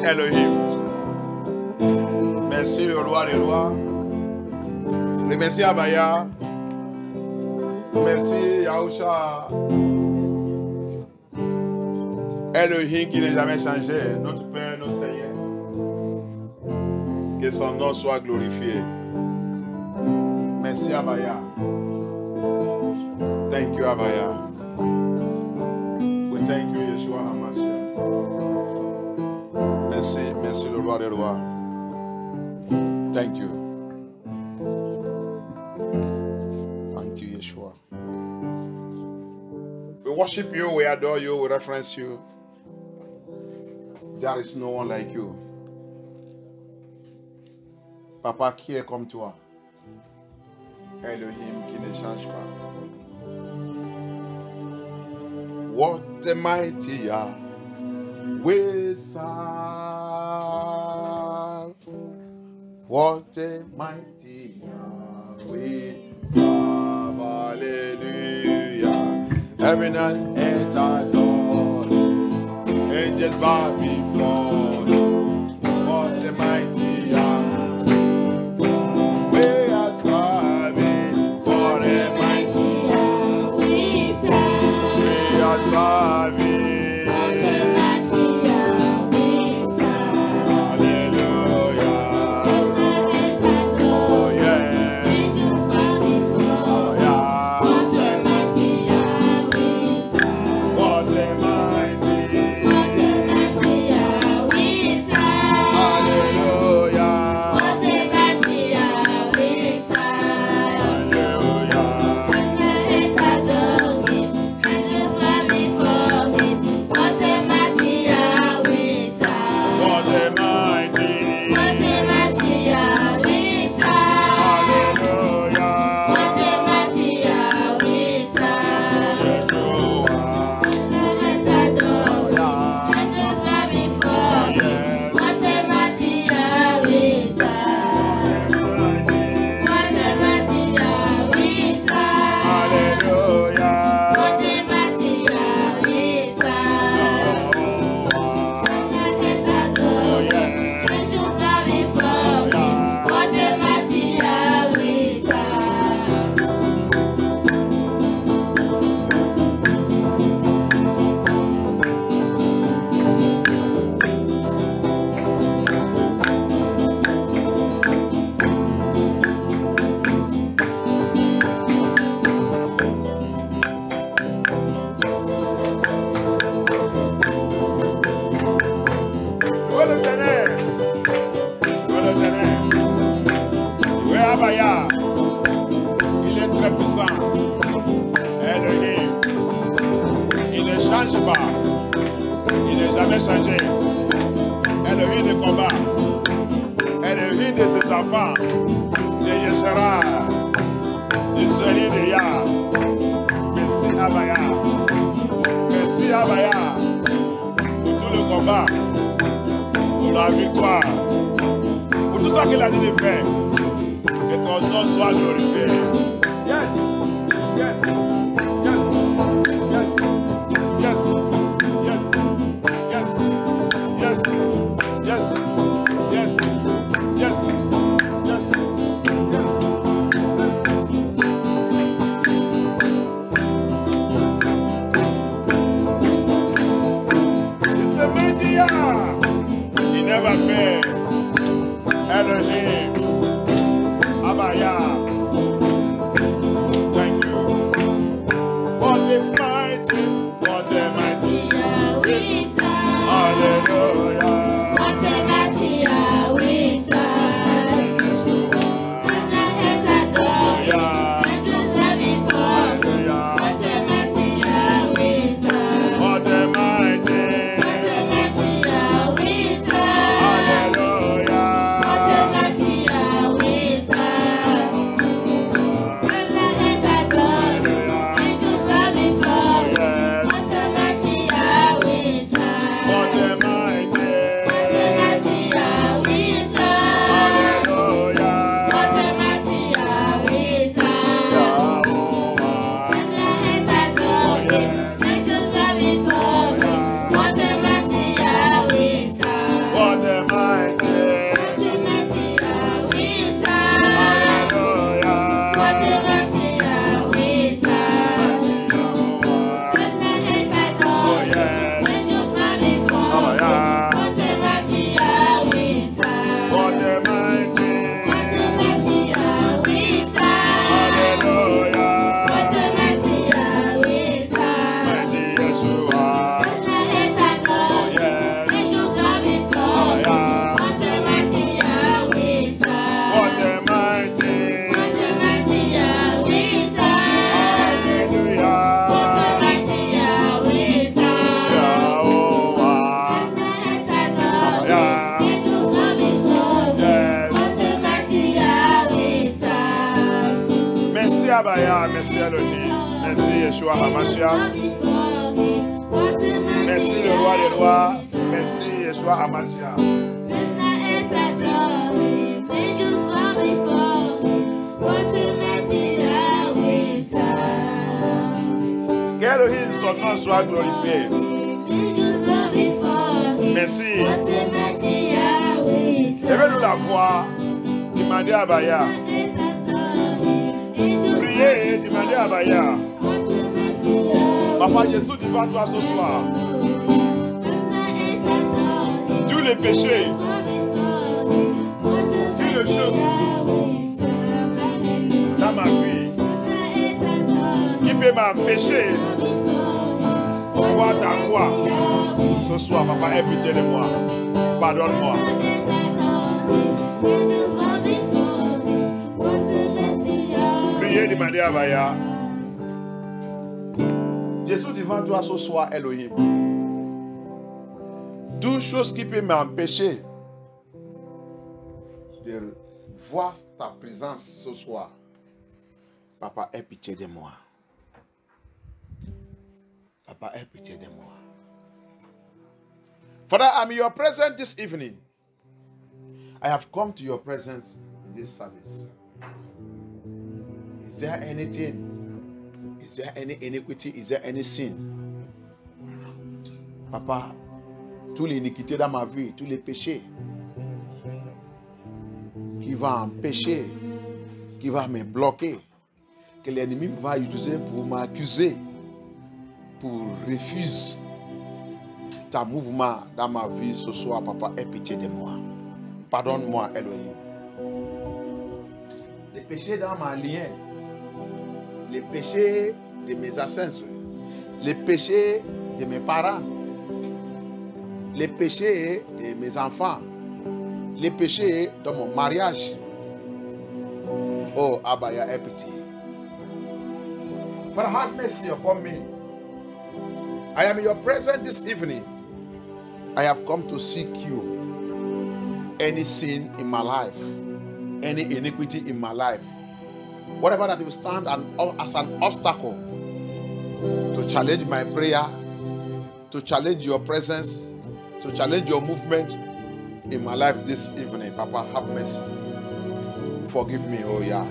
Elohim. Merci le roi des rois. Merci Abaya. Merci Yahusha. Elohim qui n'est jamais changé. Notre Père, notre Seigneur. Que son nom soit glorifié. Merci Abaya. Thank you Abaya. We thank you Yeshua HaMashiach. Merci, merci le roi des rois. Thank you. Thank you Yeshua. We worship you, we adore you, we reference you. There is no one like you. Papa, qui est comme toi? Elohim qui ne change pas. What a mighty we serve. What a mighty we serve. Hallelujah. Heaven and earth adore. Angels bow before. What a mighty we are serving. What a mighty we serve. We are serving. Merci Elohim. Merci Yeshua HaMashiach. Merci le roi des rois. Merci Yeshua HaMashiach. Qu'Elohim, son nom soit glorifié. Merci. Levez-nous la voix. Demandez à Baya. Priez, demandez à Baya. Papa Jésus, devant toi ce soir. Tous les péchés, toutes les choses dans ma vie qui peut m'empêcher de voir ta gloire. Ce soir, papa, aie pitié de moi. Pardonne-moi. Priez, demandez à Baya. Jésus devant toi ce soir, Elohim. Toute chose qui peut m'empêcher de voir ta présence ce soir. Papa, aie pitié de moi. Papa, aie pitié de moi. Father, I'm in your presence this evening. I have come to your presence in this service. Is there anything? Is there any iniquity? Is there any sin? Papa, toutes les iniquités dans ma vie, tous les péchés qui vont empêcher, qui vont me bloquer, que l'ennemi va utiliser pour m'accuser, pour refuser ta mouvement dans ma vie ce soir, papa, aie pitié de moi. Pardonne-moi, Elohim. Les péchés dans ma lien, les péchés de mes ancêtres, les péchés de mes parents, les péchés de mes enfants, les péchés de mon mariage. Oh, Abaya, aie pitié. Father, have mercy upon me. I am in your presence this evening. I have come to seek you. Any sin in my life, any iniquity in my life, whatever that will stand as an obstacle to challenge my prayer, to challenge your presence, to challenge your movement in my life this evening. Papa, have mercy. Forgive me, oh yeah.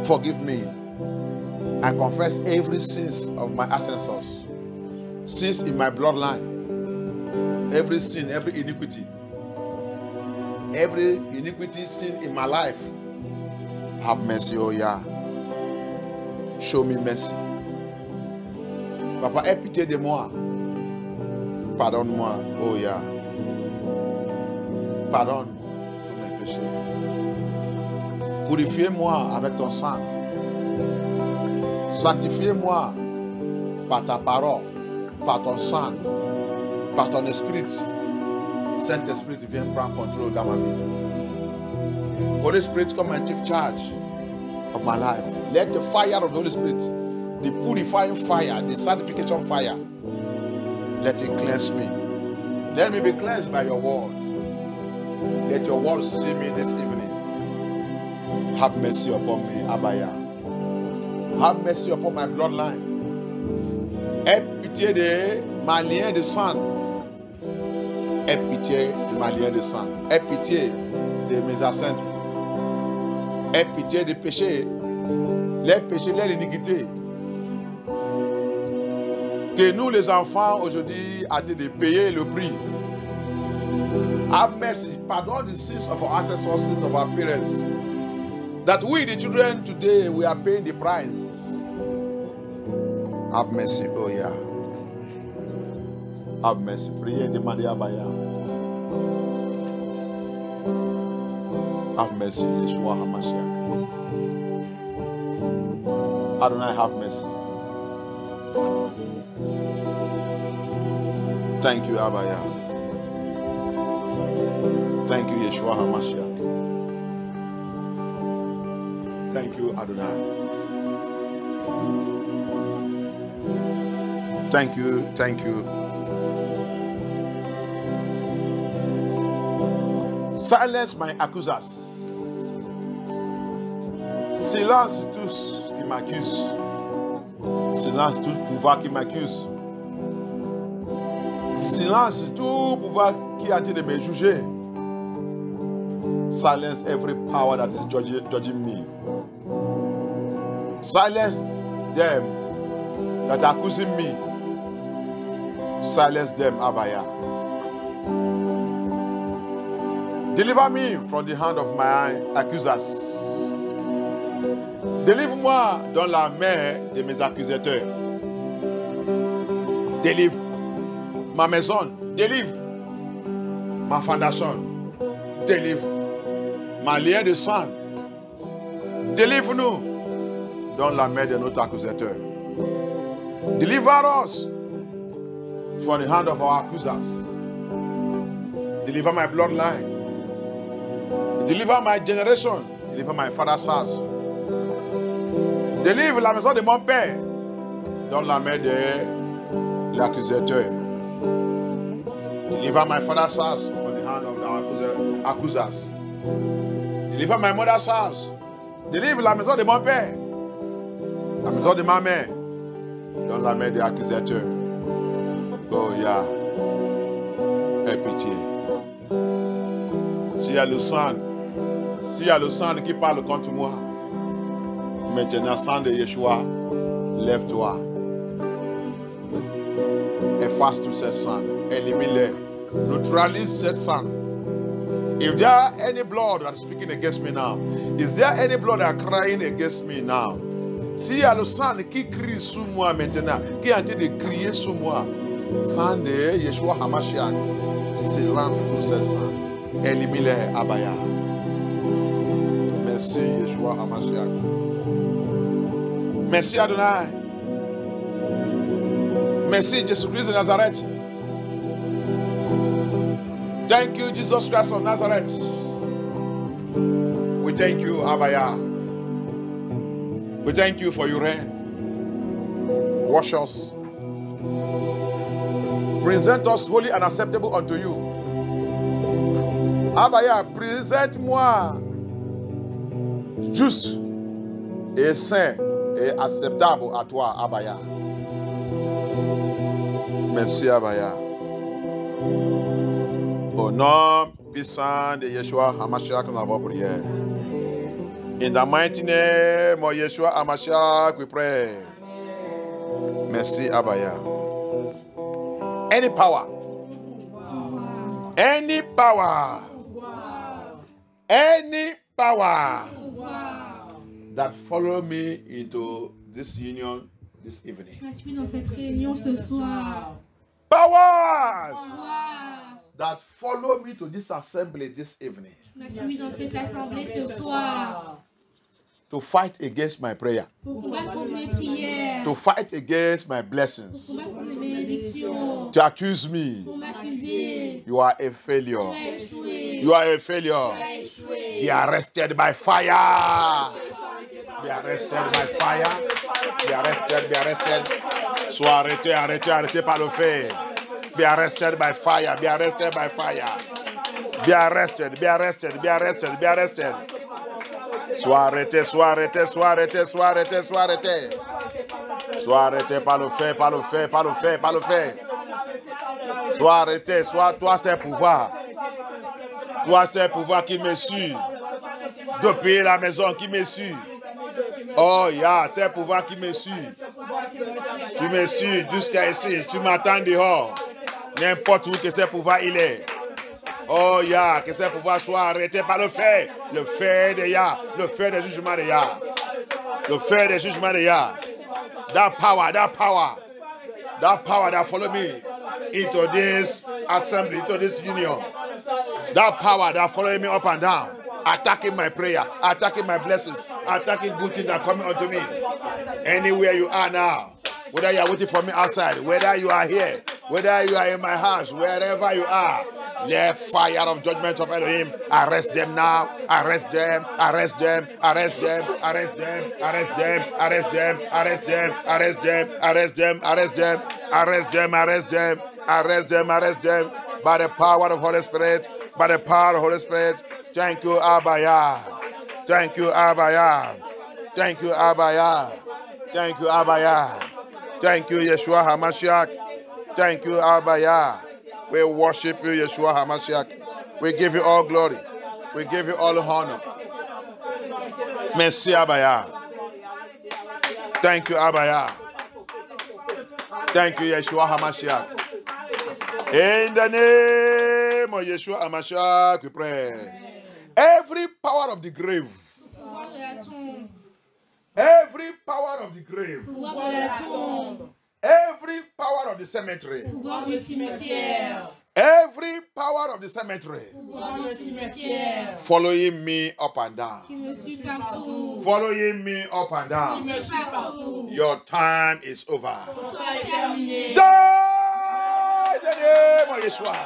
Forgive me. I confess every sins of my ancestors, sins in my bloodline, every sin, every iniquity, sin in my life. Have mercy, oh yeah. Show me mercy. Papa, aie pitié de moi. Pardonne-moi, oh yeah. Pardonne tous mes péchés. Purifie-moi avec ton sang. Sanctifie-moi par ta parole, par ton sang, par ton esprit. Saint-Esprit, viens prendre contrôle dans ma vie. Holy Spirit, come and take charge of my life. Let the fire of the Holy Spirit, the purifying fire, the sanctification fire, let it cleanse me. Let me be cleansed by your word. Let your word see me this evening. Have mercy upon me, Abaya. Have mercy upon my bloodline. Aie pitié de ma lien de sang. Aie pitié de ma lien de sang. Aie pitié de mes ancêtres. Aie pitié des péchés. Les péchés, les iniquités. Que nous, les enfants, aujourd'hui, avons de payer le prix. Have mercy. Pardon the sins of our ancestors, sins of our parents. That we, the children, today, we are paying the price. Have mercy, oh yeah. Have mercy. Priez, demandez à Baya. Have mercy, Yeshua HaMashiach. Adonai, have mercy. Thank you, Abaya. Thank you, Yeshua HaMashiach. Thank you, Adonai. Thank you, thank you. Silence my accusers. Silence tous qui m'accuse. Silence tout pouvoir qui m'accuse. Silence tout pouvoir qui a dit de me juger. Silence every power that is judging me. Silence them that are accusing me. Silence them, Abaya. Deliver me from the hand of my accusers. Délivre-moi dans la main de mes accusateurs. Délivre ma maison. Délivre ma fondation. Délivre ma lien de sang. Délivre-nous dans la main de notre accusateur. Deliver us from the hand of our accusers. Deliver my bloodline. Deliver my generation. Deliver my father's house. Délivre la maison de mon père dans la main de l'accusateur. Deliver my father's house from the hand of the accusers. Deliver my mother's house. Délivre la maison de mon père, la maison de ma mère dans la main des accusateurs. Oh, yeah. Aie pitié. S'il y a le sang qui parle contre moi, maintenant, sang de Yeshua, lève-toi. Efface tout ce sang. Élimine-les. Neutralise ce sang. If there are any blood that is speaking against me now, is there any blood that is crying against me now? S'il y a le sang qui crie sous moi maintenant, qui est en train de crier sous moi, sang de Yeshua HaMashiach, silence tout ce sang. Élimine-les, Abaya. Merci, Yeshua HaMashiach. Merci, Adonai. Merci, Jésus-Christ de Nazareth. Thank you, Jesus Christ of Nazareth. We thank you, Abaya. We thank you for your reign. Wash us. Present us holy and acceptable unto you. Abaya, présente-moi juste et saint et acceptable à toi, Abaya. Merci, Abaya. Au nom puissant de Yeshua HaMashiach, nous avons prié. In the mighty name of Yeshua HaMashiach, we pray. Merci, Abaya. Any power, any power, any power that follow me into this union this evening. Je suis dans cette réunion ce soir. Powers that follow me to this assembly this evening. Je suis dans cette assemblée ce soir. To fight against my prayer. Pour combattre contre mes prières. To fight against my blessings. Pour combattre contre mes bénédictions. To accuse me. Pour m'accuser. You are a failure. Tu as échoué. You are a failure. Tu as échoué. Be arrested by fire. Be arrested by fire. Be arrested, be arrested. Sois arrêté, arrêté, arrêté par le feu. Be arrested by fire. Be arrested by fire. Be arrested, be arrested, be arrested, be arrested. Sois arrêté, sois arrêté, sois arrêté, sois arrêté, sois arrêté. Sois arrêté par le feu, par le feu, par le feu, par le feu. Sois arrêté, sois toi c'est pouvoir. Toi c'est pouvoir qui me suit. Depuis la maison qui me suit. Oh, yeah, c'est pouvoir qui me suit. Tu me suis jusqu'à ici. Tu m'attends dehors. N'importe où que ce pouvoir il est. Oh, yeah, que ce pouvoir soit arrêté par le feu. Le feu de Yah. Le feu des jugements de Yah. Le feu des jugements de Yah. That power, that power. That power that follow me into this assembly, into this union. That power that follow me up and down. Attacking my prayer, attacking my blessings, attacking good things that are coming unto me. Anywhere you are now, whether you are waiting for me outside, whether you are here, whether you are in my house, wherever you are, let fire of judgment of Elohim arrest them now, arrest them, arrest them, arrest them, arrest them, arrest them, arrest them, arrest them, arrest them, arrest them, arrest them, arrest them, arrest them, arrest them, arrest them, by the power of Holy Spirit, by the power of Holy Spirit. Thank you, Abaya. Thank you, Abaya. Thank you, Abaya. Thank you, Abaya. Thank you, Yeshua HaMashiach. Thank you, Abaya. We worship you, Yeshua HaMashiach. We give you all glory. We give you all honor. Merci, Abaya. Thank you, Abaya. Thank you, Yeshua HaMashiach. In the name of Yeshua HaMashiach, we pray. Every power of the grave, every power of the grave, every power of the cemetery, every power of the cemetery, following me up and down, following me up and down, your time is over. Die in the name of Yeshua.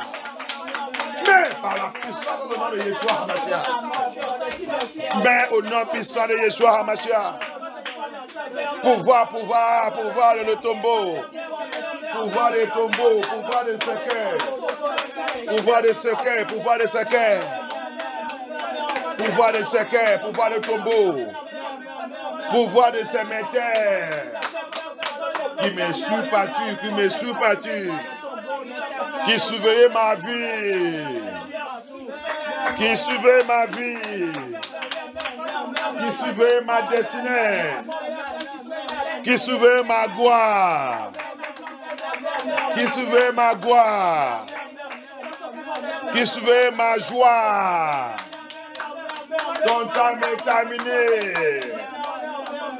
Mais par la puissance du nom de Yeshua HaMashiach. Mais au nom puissant de Yeshua HaMashiach. Pouvoir de le tombeau. Pouvoir des tombeaux, pouvoir des cercueils. Pouvoir des cercueils, pouvoir des cercueils. Pouvoir des cercueils, pouvoir des tombeaux. Pouvoir des cimetières. Qui me surpâture, qui me surpâture. Qui surveillait ma vie, qui surveillait ma vie, qui surveillait ma destinée, qui surveillait ma gloire, qui surveillait ma gloire, qui surveillait ma joie. Ton temps est terminé.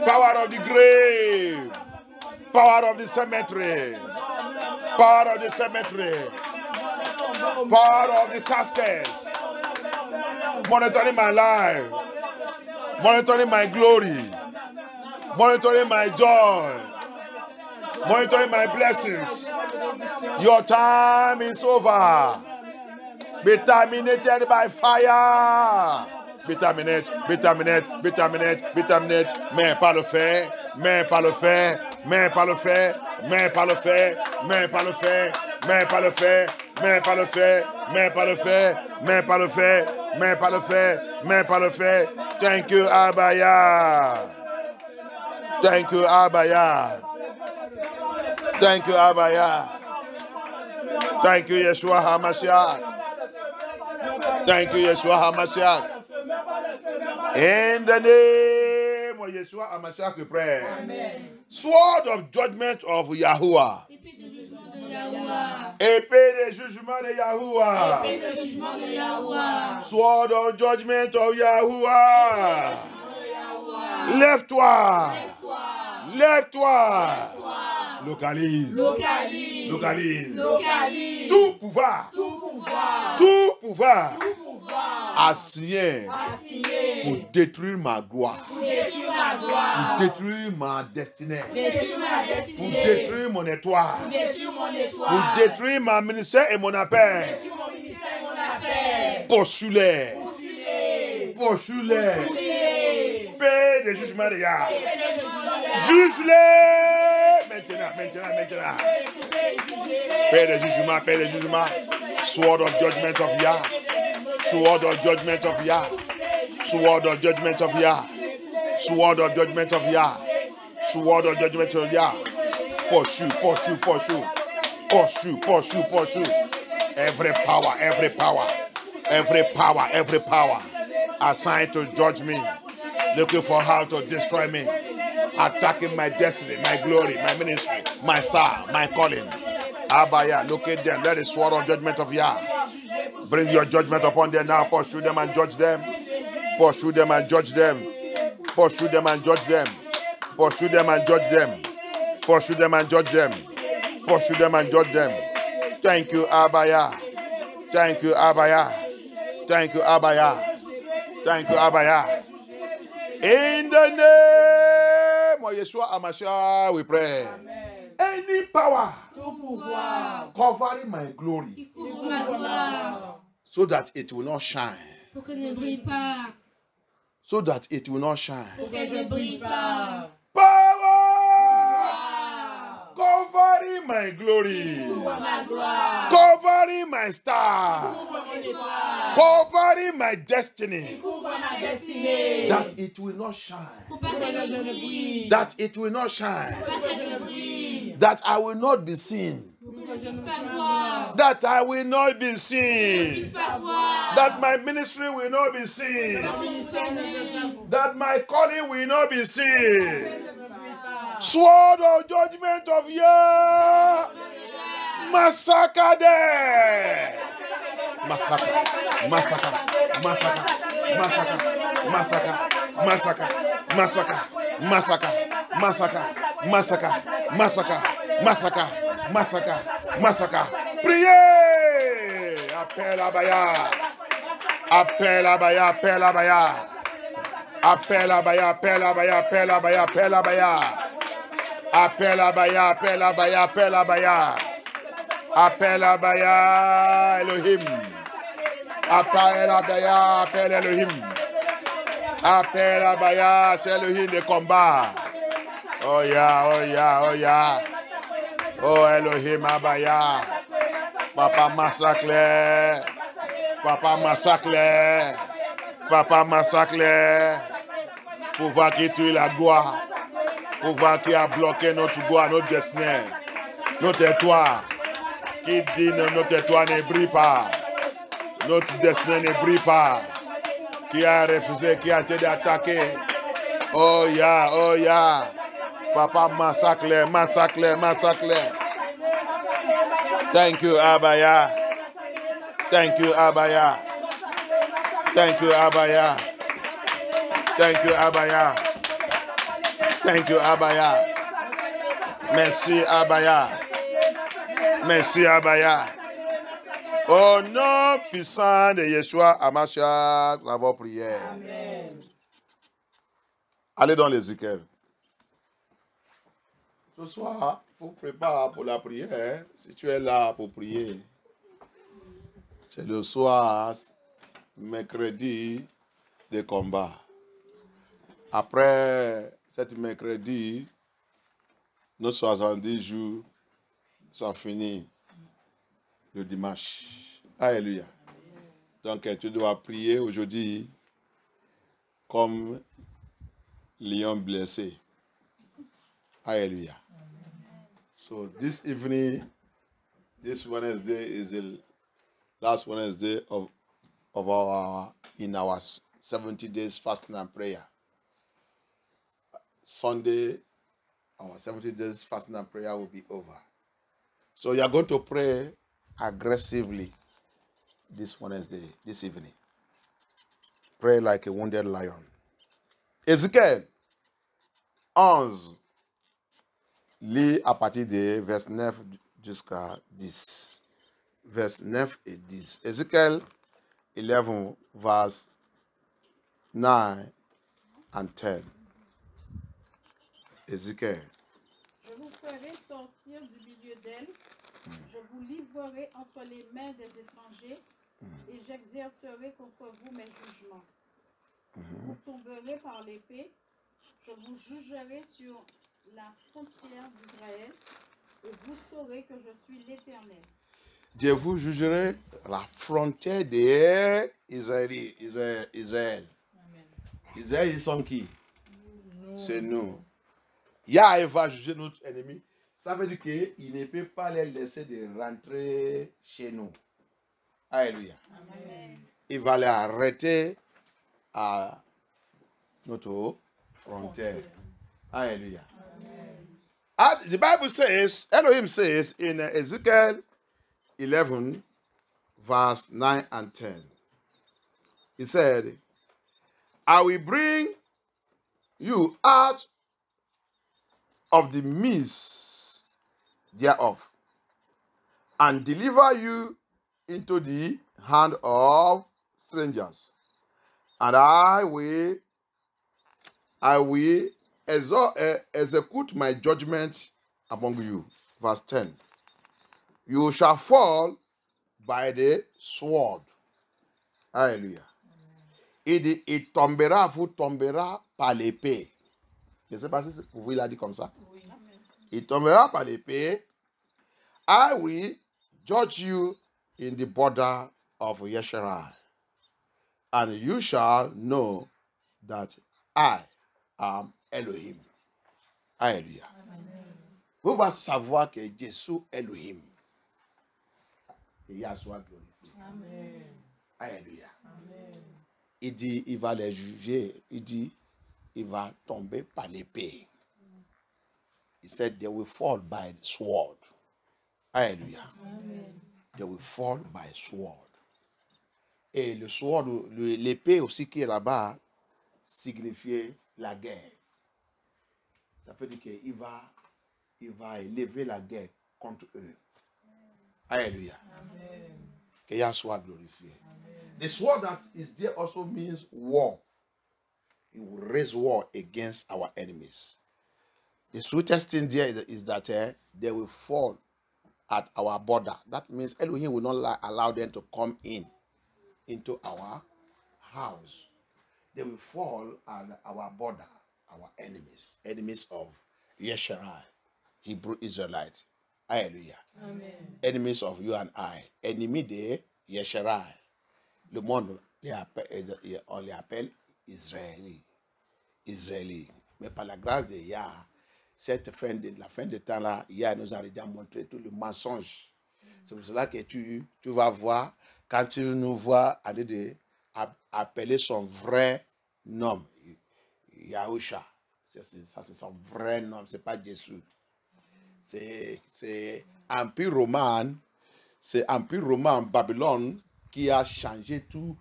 Power of the grave, power of the cemetery. Power of the cemetery, power of the caskets, monitoring my life, monitoring my glory, monitoring my joy, monitoring my blessings. Your time is over. Be terminated by fire. Be terminated, be terminated, be terminated, be terminated. Mais pas le fait, mais pas le fait, mais pas le fait. Mais pas le fait, mais pas le fait, mais pas le fait, mais pas le fait, mais pas le fait, mais pas le fait, mais pas le fait, mais pas le fait. Thank you, Abaya. Thank you, Abaya. Thank you, Abaya. Thank you, Yeshua HaMashiach. Thank you, Yeshua HaMashiach. In the name of Yeshua HaMashiach, we pray. Amen. Sword of judgment of Yahuwah. Épée de jugement de Yahuwah. Sword of judgment of Yahuwah. Lève-toi. Lève-toi. Localise. Localise. Localise. Localise. Tout pouvoir. Tout pouvoir. Tout pouvoir. Assigné pour détruire ma gloire, pour détruire ma destinée, pour détruire mon étoile, pour détruire ma ministère et mon appel. Poursuis-les, poursuis-les, paix de jugement de Yah, juge-les maintenant, maintenant, maintenant. Paix de jugement, paix de jugement, sword of judgment of Yah. Sword of judgment of Yah. Sword of judgment of Yah. Sword of judgment of Yah. Sword of judgment of Yah. Pursue, pursue, pursue. Pursue, pursue, pursue. Every power, every power, every power, every power assigned to judge me, looking for how to destroy me, attacking my destiny, my glory, my ministry, my star, my calling. Abaya, locate them. Let the sword of judgment of Yah. Bring your judgment upon them now. Pursue them and judge them. Pursue them and judge them. Pursue them and judge them. Pursue them and judge them. Pursue them and judge them. Pursue them and judge them. Thank you, Abaya. Thank you, Abaya. Thank you, Abaya. Thank you, Abaya. In the name of Yeshua HaMashiach, we pray. Any power covering my glory so that it will not shine. So that it will not shine. Power covering my glory, covering my star, covering my destiny, destinée. That it will not shine. Pour pas qu'elle ne brille. That it will not shine. Pour pas qu'elle ne brille. That I will not be seen. Pour que je ne puisse pas voir. That I will not be Je ne seen. puisse pas voir. That my ministry will not be seen. Mon ministère ne brille. That my calling will not be seen. Sword of judgment of Yah. Massacre them. Massacre. Massacre. Massacre. Massacre. Massacre. Massacre. Massacre. Massacre. Massacre. Massacre. Massacre. Massacre. Massacre. Priez. Appel à Baya. Appel à Baya. Appel à Baya. Appel à Baya. Appel à Baya. Appel à Baya. Appel à Baya. Appel à Baya. Appel à Baya. Appel à Baya. Appel à Baya. Elohim. Appel à Baya. Appel Elohim. Appel à Baya. C'est Elohim de combat. Oh yeah, oh yeah, oh yeah. Oh Elohim Abaya. Papa massacre. Papa massacre. Papa massacre. Pouvoir qui tue la gloire. Pouvoir qui a bloqué notre gloire, notre destin. Notre territoire. Qui dit notre territoire ne brille pas. Notre destin ne brille pas. Qui a refusé, qui a été d'attaquer. Oh yeah, oh yeah. Papa massacre, massacre, massacre. Thank you, Abaya. Thank you, Abaya. Thank you, Abaya. Thank you, Abaya. Thank you, Abaya. Merci, Abaya. Merci, Abaya. Au nom puissant de Yeshua Hamashiach, nous avons prié. Allez dans l'Ézéchiel. Ce soir, il faut préparer pour la prière. Si tu es là pour prier, c'est le soir, mercredi de combat. Après cet mercredi, nos 70 jours sont finis le dimanche. Alléluia. Donc tu dois prier aujourd'hui comme lion blessé. Hallelujah. So this evening, this Wednesday is the last Wednesday of our 70 days fasting and prayer. Sunday, our 70 days fasting and prayer will be over. So you are going to pray aggressively this Wednesday, this evening. Pray like a wounded lion. Ézéchiel 11. Lis à partir de verset 9 jusqu'à 10. Vers 9 et 10. Ézéchiel 11, verse 9 and 10. Ézéchiel. Je vous ferai sortir du milieu d'elle. Je vous livrerai entre les mains des étrangers et j'exercerai contre vous mes jugements. Vous tomberez par l'épée. Je vous jugerai sur la frontière d'Israël et vous saurez que je suis l'Éternel. Je vous jugerai la frontière d'Israël. Israël, ils sont qui? C'est nous. Yahweh va juger notre ennemi. Ça veut dire qu'il ne peut pas les laisser de rentrer chez nous. Alléluia. Amen. Il va les arrêter à notre frontière. Alléluia. The Bible says, Elohim says in Ezekiel 11, verse 9 and 10, he said, I will bring you out of the midst thereof, and deliver you into the hand of strangers, and I will execute my judgment among you. Verse 10. You shall fall by the sword. Alléluia. Il dit, il tombera, vous tombera par l'épée. Je ne sais pas si vous l'avez dit comme ça. Oui. Il tombera par l'épée. I will judge you in the border of Yeshua. And you shall know that I am Elohim. Alléluia. Vous va savoir que Jésus est Elohim. Et Yahweh soit glorifié. Alléluia. Il dit, il va les juger. Il dit, il va tomber par l'épée. He said, they will fall by the sword. Alléluia. They will fall by sword. Et le sword, l'épée aussi qui est là-bas, signifiait la guerre. Ça veut dire qu'il va élever la guerre contre eux. Alléluia. Que Yahweh soit glorifié. The sword that is there also means war. It will raise war against our enemies. The sweetest thing there is that they will fall at our border. That means Elohim will not allow them to come into our house. They will fall at our border, our enemies of Yesharai, Hebrew Israelites. Hallelujah. Amen. Enemies of you and I. Ennemis de Yesharai. Le monde on les appelle Israéliens. Mais par la grâce de Yah, la fin de temps là, Yah nous a déjà montré tout le mensonge. C'est pour cela que tu vas voir, quand tu nous vois aller appeler son vrai nom, Yahusha. Ça c'est son vrai nom, c'est pas Jésus. C'est Empire romain, c'est Empire romain Babylone qui a changé tout.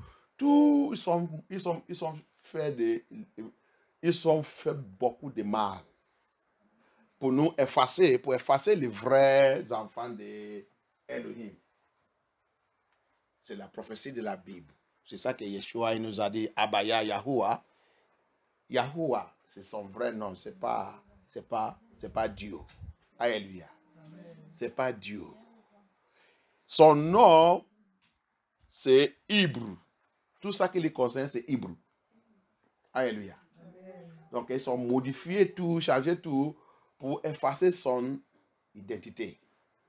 Ils ont fait beaucoup de mal pour effacer les vrais enfants de Elohim. C'est la prophétie de la Bible. C'est ça que Yeshua nous a dit, Abaya Yahuwah. Yahuwah, c'est son vrai nom, c'est pas Dieu. Alléluia. C'est pas Dieu. Son nom, c'est Hébreu. Tout ça qui les concerne, c'est Hébreu. Alléluia. Donc, ils ont modifié tout, changé tout pour effacer son identité.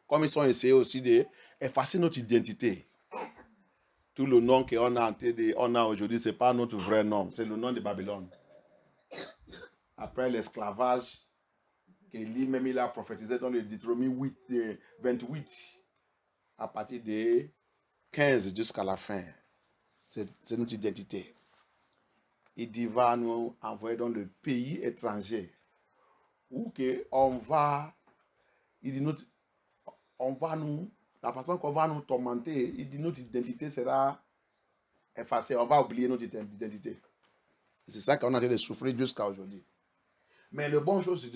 Comme ils ont essayé aussi d'effacer notre identité. Tout le nom qu'on a aujourd'hui, ce n'est pas notre vrai nom, c'est le nom de Babylone. Après l'esclavage, lui-même il a prophétisé dans le Deutéronome 28, à partir de 15 jusqu'à la fin. C'est notre identité. Il dit, va nous envoyer dans le pays étranger où on va, il dit, la façon qu'on va nous tourmenter, il dit, notre identité sera effacée, on va oublier notre identité. C'est ça qu'on a en train de souffrir jusqu'à aujourd'hui. Mais le bon chose,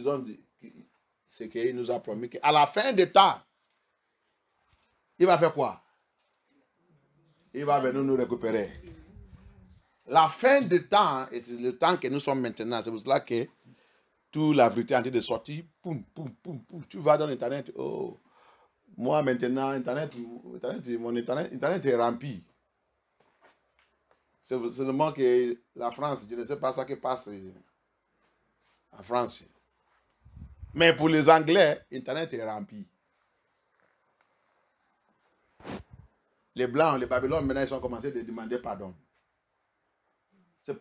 c'est qu'il nous a promis qu'à la fin des temps, il va faire quoi? Il va venir nous récupérer. La fin des temps, et c'est le temps que nous sommes maintenant, c'est pour cela que toute la vérité est en train de sortir. Poum, poum, poum, poum. Tu vas dans l'Internet. Oh, moi maintenant, mon Internet est rempli. C'est seulement que la France, je ne sais pas ce qui passe en France. Mais pour les Anglais, Internet est rempli. Les Blancs, les Babylone, maintenant, ils ont commencé à demander pardon. C'est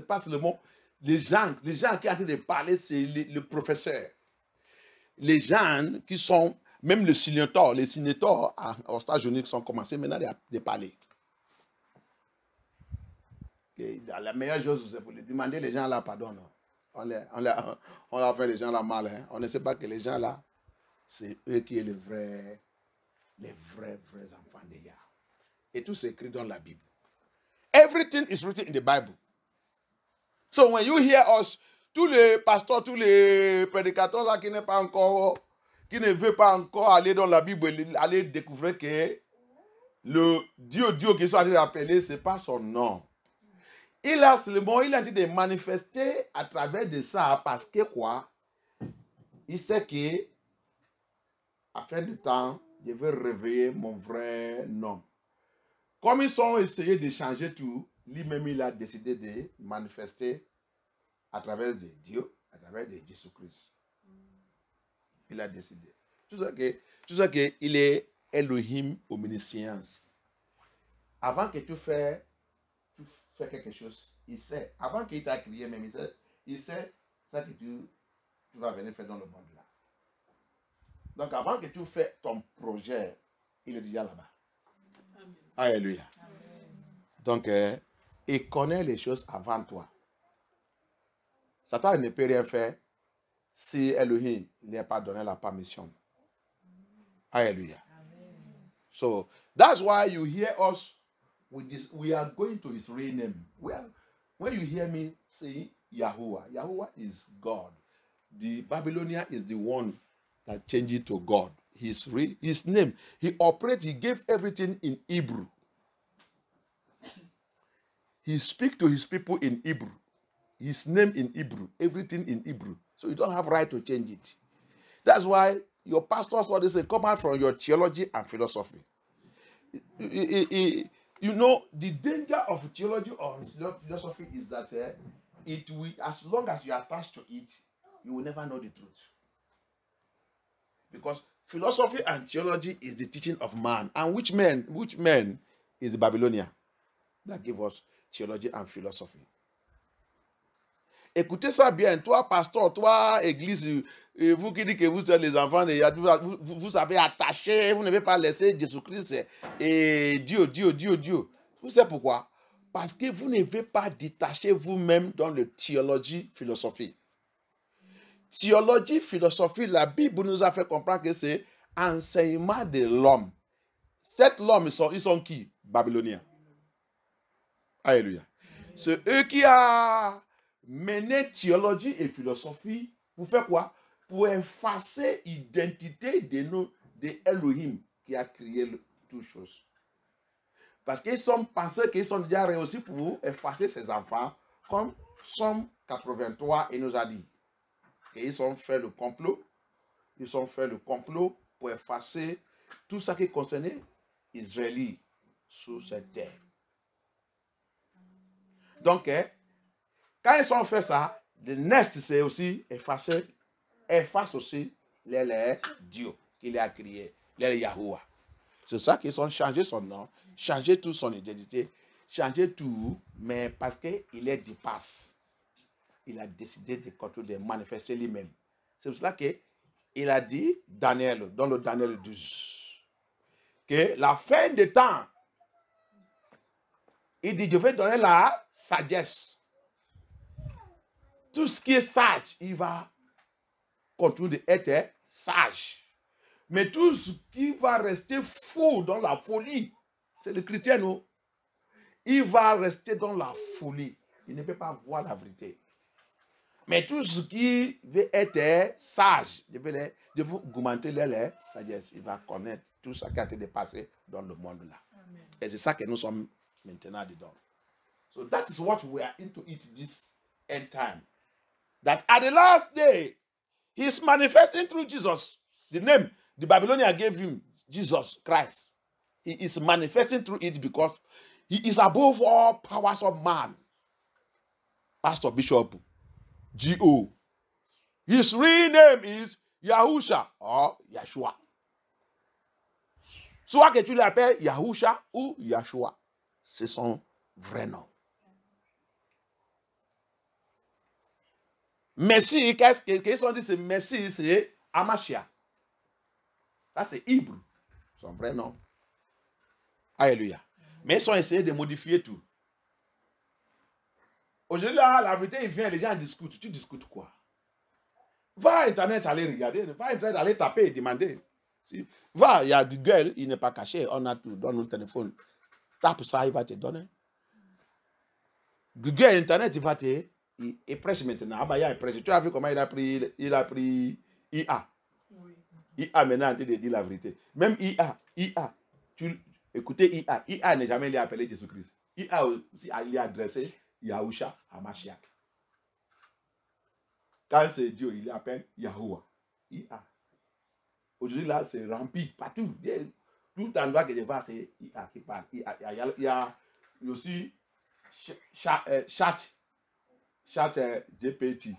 pas seulement les gens qui sont en train de parler, c'est le professeur. Les gens qui sont, même les sénateurs aux États-Unis qui sont commencés maintenant à parler. Et la meilleure chose, c'est pour les demander les gens là pardon. Non. On leur fait les gens là mal. Hein. On ne sait pas que les gens là, c'est eux qui sont les vrais enfants de Yah. Et tout c'est écrit dans la Bible. Everything is written in the Bible. So when you hear us, tous les pasteurs, tous les prédicateurs là qui ne veulent pas encore aller dans la Bible, aller découvrir que le Dieu qu'ils sont en train d'appeler, ce n'est pas son nom. Il a en train de manifester à travers de ça parce que quoi? Il sait que à fin de temps, je vais réveiller mon vrai nom. Comme ils ont essayé de changer tout, lui-même il a décidé de manifester à travers de Dieu, à travers de Jésus-Christ. Il a décidé. Tout ça qu'il est Elohim omniscience. Avant que tu fais quelque chose, il sait. Avant qu'il t'a crié même, il sait ça que tu vas venir faire dans le monde là. Donc avant que tu fais ton projet, il est déjà là-bas. Alléluia. Donc, il connaît les choses avant toi. Satan ne peut rien faire si Elohim n'a pas donné la permission. Hallelujah. So, that's why you hear us with this. We are going to his real name. Well, when you hear me saying Yahuwah, Yahuwah is God. The Babylonian is the one that changed it to God. His name. He operates, he gave everything in Hebrew. He speaks to his people in Hebrew. His name in Hebrew. Everything in Hebrew. So you don't have right to change it. That's why your pastors always say, come out from your theology and philosophy. You know, the danger of theology or philosophy is that it will, as long as you are attached to it, you will never know the truth. Because philosophy and theology is the teaching of man. And which man is the Babylonian that gave us theology and philosophy? Écoutez ça bien, toi pasteur, toi église, vous qui dites que vous êtes les enfants, vous avez attaché, vous n'avez pas laissé Jésus-Christ et Dieu. Vous savez pourquoi? Parce que vous n'avez pas détaché vous-même dans le théologie, philosophie. Théologie, philosophie, la Bible nous a fait comprendre que c'est enseignement de l'homme. Cet homme, ils sont qui? Babyloniens. Alléluia. C'est eux qui a mené théologie et philosophie pour faire quoi? Pour effacer l'identité de Elohim qui a créé toutes choses. Parce qu'ils sont pensés qu'ils sont déjà réussis pour effacer ses enfants, comme Somme 83 il nous a dit. Et ils ont fait le complot. Ils ont fait le complot pour effacer tout ce qui concernait Israël sur cette terre. Donc, quand ils ont fait ça, le next, c'est aussi efface aussi les dieux qu'il a créés, les Yahuwah. C'est ça qu'ils ont changé son nom, changé toute son identité, changé tout, mais parce qu'il est dépassé. Il a décidé de manifester lui-même. C'est pour cela qu'il a dit, Daniel, dans le Daniel 12, que la fin des temps, il dit, je vais donner la sagesse. Tout ce qui est sage, il va continuer d'être sage. Mais tout ce qui va rester fou dans la folie, c'est le chrétien, non? Il va rester dans la folie. Il ne peut pas voir la vérité. Mais tout ce qui veut être sage, de vous augmenter les sagesse, il va connaître tout ce qui a été dépassé dans le monde là. Amen. Et c'est ça que nous sommes maintenant dedans. So that is what we are into it this end time. That at the last day, he is manifesting through Jesus. The name the Babylonian gave him, Jesus Christ. He is manifesting through it because he is above all powers of man. Pastor Bishop G.O. His real name is Yahusha or Yeshua. Soit que tu l'appelles Yahusha ou Yeshua. C'est son vrai nom. Messie, qu'est-ce qu'ils ont dit? C'est Messie, c'est Amashia. Ça, c'est Hébreu, son vrai nom. Alléluia. Mais ils ont essayé de modifier tout. Aujourd'hui, là, la vérité, il vient, les gens discutent. Tu discutes quoi? Va à Internet, aller regarder. Va à Internet, aller taper et demander. Va, il y a Google, il n'est pas caché. On a tout dans notre téléphone. Tape ça, il va te donner. Google, Internet, il va te... Il prêche maintenant. Ah bah, il prêche. Tu as vu comment il a pris IA. Oui. IA maintenant, il dit la vérité. Même IA. Écoutez IA. IA n'est jamais appelé Jésus-Christ. IA aussi, il est adressé Yahusha Hamashiach. Quand c'est Dieu, il l'appelle Yahuwah. IA. Aujourd'hui, là, c'est rempli partout. Tout endroit que je vois, c'est IA qui parle. Il y a aussi chat GPT.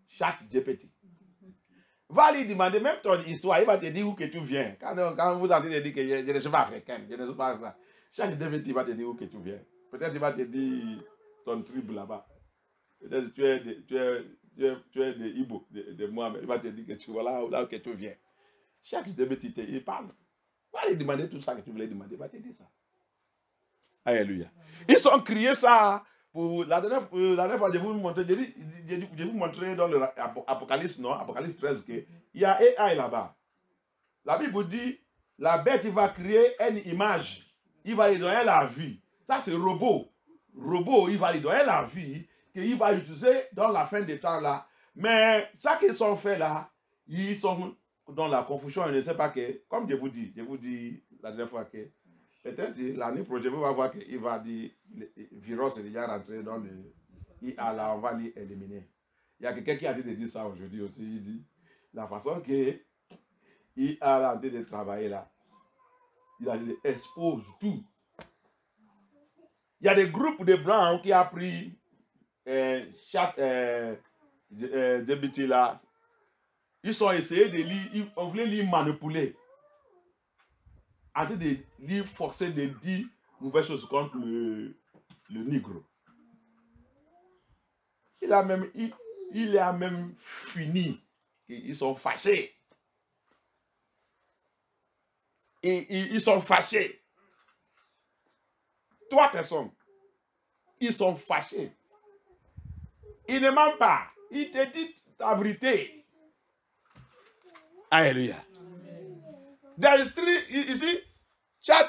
Chat GPT. Va lui demander même ton histoire. Il va te dire où que tu viens. Quand vous entendez dire que je ne suis pas africain, je ne suis pas ça. Chaque devait il va te dire où que tu viens. Peut-être il va te dire ton tribu là-bas. Peut-être tu es des Ibo, de Mohamed. Il va te dire que tu vois là où que tu viens. Chaque devait il parle. Va lui demander tout ça que tu voulais demander. Il va te dire ça. Alléluia. Ils ont crié ça. Pour la dernière fois, je vais vous montrer dans l'Apocalypse, non? Apocalypse 13, qu'il y a AI là-bas. La Bible dit, la bête, il va créer une image. Il va lui donner la vie. Ça, c'est robot. Robot, il va lui donner la vie qu'il va utiliser dans la fin des temps là. Mais ça qu'ils sont fait là, ils sont dans la confusion. Je ne sais pas que, comme je vous dis la dernière fois que, peut-être l'année prochaine, vous allez voir qu'il va dire, le virus est déjà rentré dans le IA là, on va l'éliminer. Il y a quelqu'un qui a dit de dire ça aujourd'hui aussi. Il dit, la façon que IA a en train de travailler là, il a dit, expose tout. Il y a des groupes de blancs qui ont pris chaque DBT là. Ils ont essayé de lire, on voulait les manipuler. En train de lui forcer de dire mauvaises choses contre le nègre. Il a même fini. Ils sont fâchés. Ils sont fâchés. 3 personnes. Ils sont fâchés. Ils ne mentent pas. Ils te disent la vérité. Alléluia. There is 3, you see, chat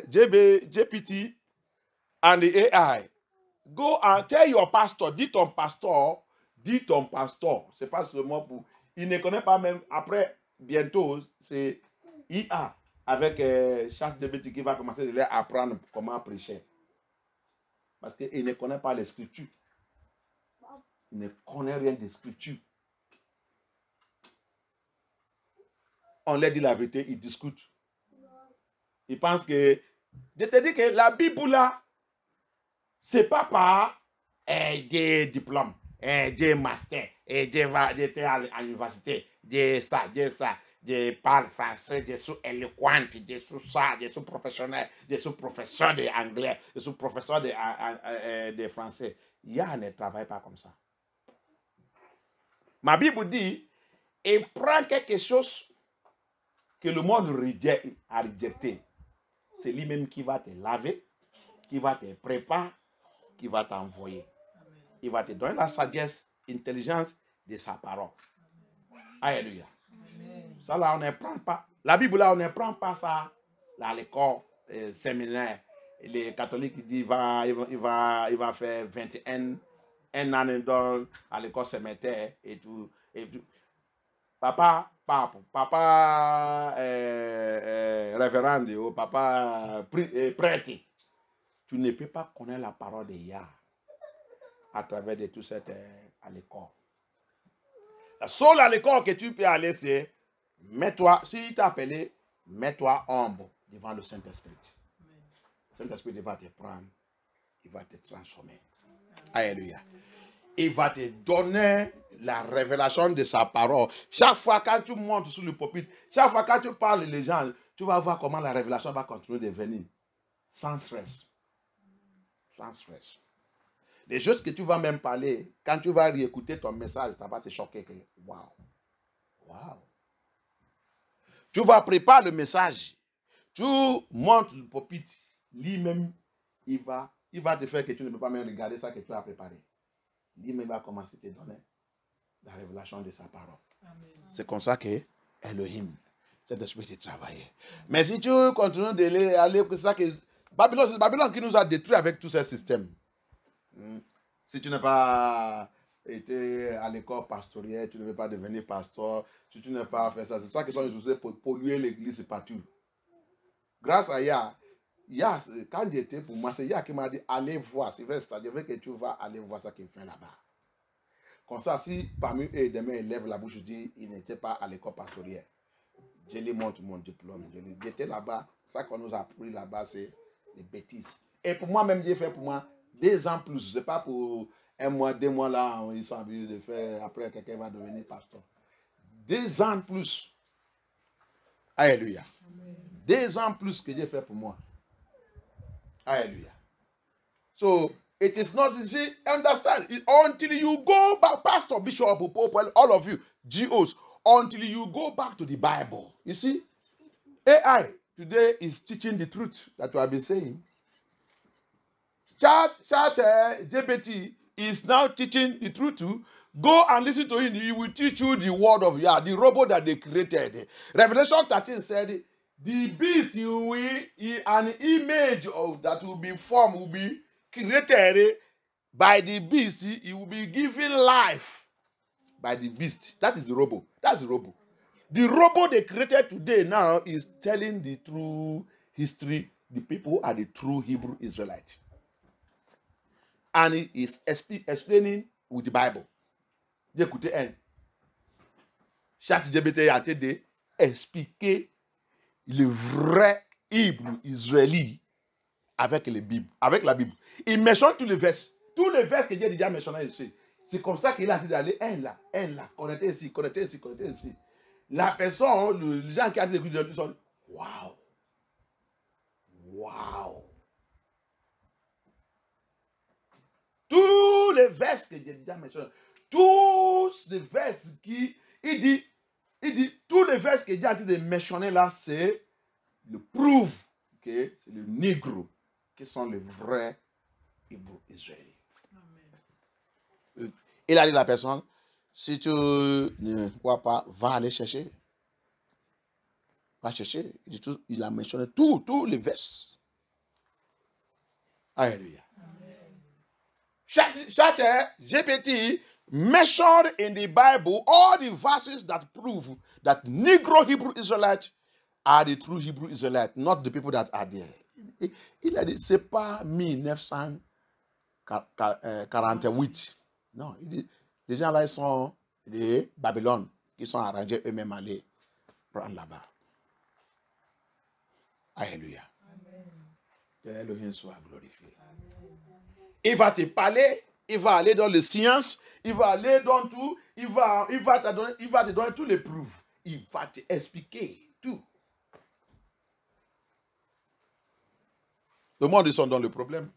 GPT and the AI. Go and tell your pastor, dis ton pasteur. C'est pas seulement pour... Il ne connaît pas même, après, bientôt, c'est IA avec chat GPT qui va commencer à apprendre comment prêcher. Parce qu'il ne connaît pas les Scriptures. Il ne connaît rien des Scriptures. On leur dit la vérité, ils discutent. Ils pensent que... Je te dis que la Bible là, c'est pas par des diplômes, des masters, j'étais à l'université, j'ai ça, je parle français, je suis éloquent, je suis ça, je suis professionnel, je suis professeur d'anglais, je suis professeur de français. Yah ne travaille pas comme ça. Ma Bible dit, il prend quelque chose que le monde a rejeté. C'est lui-même qui va te laver, qui va te préparer, qui va t'envoyer. Il va te donner la sagesse, l'intelligence de sa parole. Alléluia. Ça là, on ne prend pas. La Bible là, on ne prend pas ça à l'école séminaire. Les catholiques disent il va faire 21 ans à l'école séminaire et tout. Papa, révérend, ou papa prêtre, tu ne peux pas connaître la parole de Yah à travers de tout ça à l'école. La seule à l'école que tu peux aller, c'est mets-toi, si il t'a appelé, mets-toi humble devant le Saint-Esprit. Le Saint-Esprit va te prendre, il va te transformer. Alléluia. Il va te donner la révélation de sa parole. Chaque fois quand tu montes sur le pupitre, chaque fois quand tu parles les gens, tu vas voir comment la révélation va continuer de venir. Sans stress. Sans stress. Les choses que tu vas même parler, quand tu vas réécouter ton message, ça va te choquer. Waouh. Waouh. Tu vas préparer le message. Tu montes le pupitre. Lui-même, il va te faire que tu ne peux pas même regarder ça que tu as préparé. Lui-même va commencer à te donner la révélation de sa parole. C'est comme ça que Elohim, cet esprit de travailler. Mais si tu continues d'aller pour ça que Babylone, c'est Babylone qui nous a détruits avec tous ces systèmes. Si tu n'as pas été à l'école pastorielle, tu ne veux pas devenir pasteur, si tu n'as pas fait ça, c'est ça qu'ils ont utilisé pour polluer l'église partout. Grâce à Yah, quand j'étais pour moi, c'est Yah qui m'a dit allez voir, c'est vrai, c'est-à-dire que tu vas aller voir ça qu'il fait là-bas. Comme ça, si parmi eux, demain, ils lèvent la bouche, je dis, ils n'étaient pas à l'école pastorielle. Je lui montre mon diplôme. J'étais là-bas. Ça qu'on nous a appris là-bas, c'est des bêtises. Et pour moi-même, j'ai fait pour moi 2 ans plus. Ce n'est pas pour 1 mois, 2 mois là, ils sont habitués de faire. Après, quelqu'un va devenir pasteur. 2 ans plus. Alléluia. 2 ans plus que j'ai fait pour moi. Hallelujah. So it is not, you see, understand, until you go back, Pastor, Bishop, Pope, all of you, GOs, until you go back to the Bible. You see, AI today is teaching the truth that we have been saying. GPT is now teaching the truth too. Go and listen to him. He will teach you the word of Yah, the robot that they created. Revelation 13 said, the beast an image of that will be formed, will be created by the beast. He will be given life by the beast. That is the robot. That's the robot. The robot they created today now is telling the true history. The people are the true Hebrew Israelites. And it is explaining with the Bible. Écoutez, ChatGPT a été expliquer le vrai Hébreu israélite avec les Bibles, avec la Bible. Il mentionne tous les versets que Dieu a déjà mentionnés ici. C'est comme ça qu'il a dit d'aller un là, connecter ici, connecter ici, connecter ici. La personne, les gens qui ont dit ils sont waouh, waouh. Tous les versets que Dieu a déjà mentionnés, tous les versets qui, il dit, tous les versets que Dieu a dit de mentionner là, c'est le prouve que c'est le négro qui sont les vrais Hébreux israéliens. Il a dit à la personne, si tu ne crois pas, va aller chercher. Va chercher. Il a mentionné tous les versets. Alléluia. GPT mentioned in the Bible all the verses that prove that Negro Hebrew Israelites are the true Hebrew Israelites, not the people that are there. Il a dit, c'est pas 1948. Non, il dit, les gens là, ils sont les Babylone, qui sont arrangés eux-mêmes à aller prendre là-bas. Alléluia. Que Elohim soit glorifié. Il va te parler, il va aller dans les sciences, il va aller dans tout, il va te donner tous les preuves. Il va te expliquer tout. Le monde, ils sont dans le problème.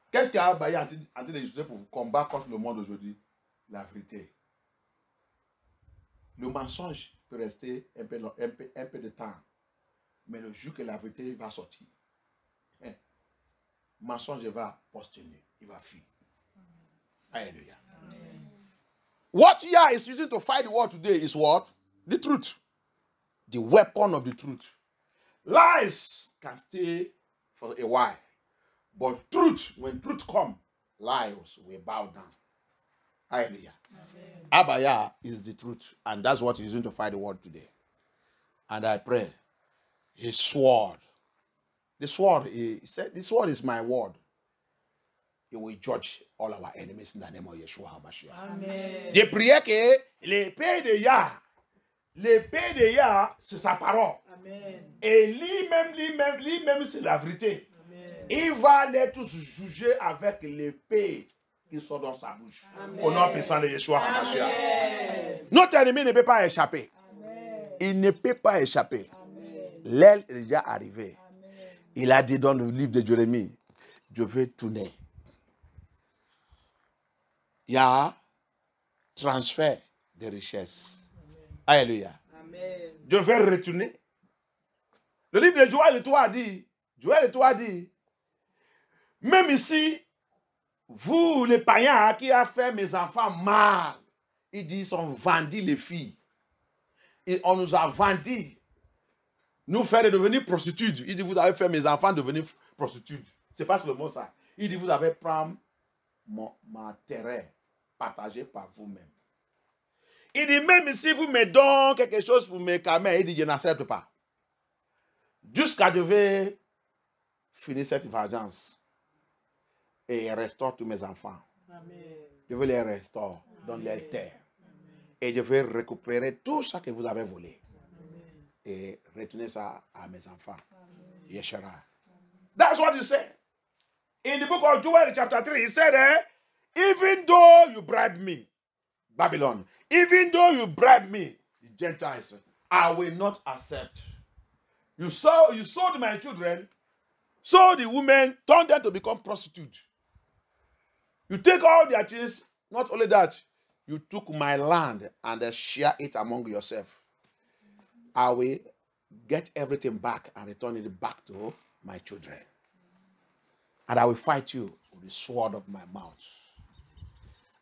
Qu'est-ce qu'il y a en train d'utiliser pour combattre contre le monde aujourd'hui? La vérité. Le mensonge peut rester un peu de temps. Mais le jour que la vérité va sortir, le mensonge va postuler. Il va fuir. Hallelujah. What Yah is using to fight the war today is what? The truth. The weapon of the truth. Lies can stay for a while. But truth, when truth comes, lies will bow down. Hallelujah. Abaya is the truth. And that's what he's using to fight the world today. And I pray, his sword. The sword, he said, the sword is my word. He will judge all our enemies in the name of Yeshua HaMashiach. Amen. Je priais que l'épée de Yah, c'est sa parole. Amen. Et lui-même, c'est la vérité. Amen. Il va les tous juger avec l'épée qui sort dans sa bouche. Amen. Au nom puissant de Yeshua HaMashiach. Notre ennemi ne peut pas échapper. Amen. Il ne peut pas échapper. L'aile est déjà arrivée. Amen. Il a dit dans le livre de Jérémie, je vais tourner. Il y a transfert de richesses. Alléluia. Amen. Je vais retourner. Le livre de Joël et toi dit, même ici, vous les païens qui a fait mes enfants mal, il dit, ils ont vendu les filles. Et on nous a vendu, nous faire devenir prostituées. Il dit, vous avez fait mes enfants devenir prostituées. C'est pas seulement ça. Il dit, vous avez pris ma terre partagée par vous-même. Il dit, même si vous me donnez quelque chose pour mes camels, il dit, je n'accepte pas. Jusqu'à je vais finir cette vengeance et restaurer tous mes enfants. Amen. Je vais les restaurer dans les terres. Et je vais récupérer tout ça que vous avez volé. Amen. Et retourner ça à mes enfants. Yeshua. That's what he said. In the book of Joel chapter 3, he said, even though you bribe me, Babylon, even though you bribe me, the Gentiles, I will not accept. You sold my children So the women turned them to become prostitutes. You take all their things, not only that, you took my land and share it among yourself. I will get everything back and return it back to my children. And I will fight you with the sword of my mouth.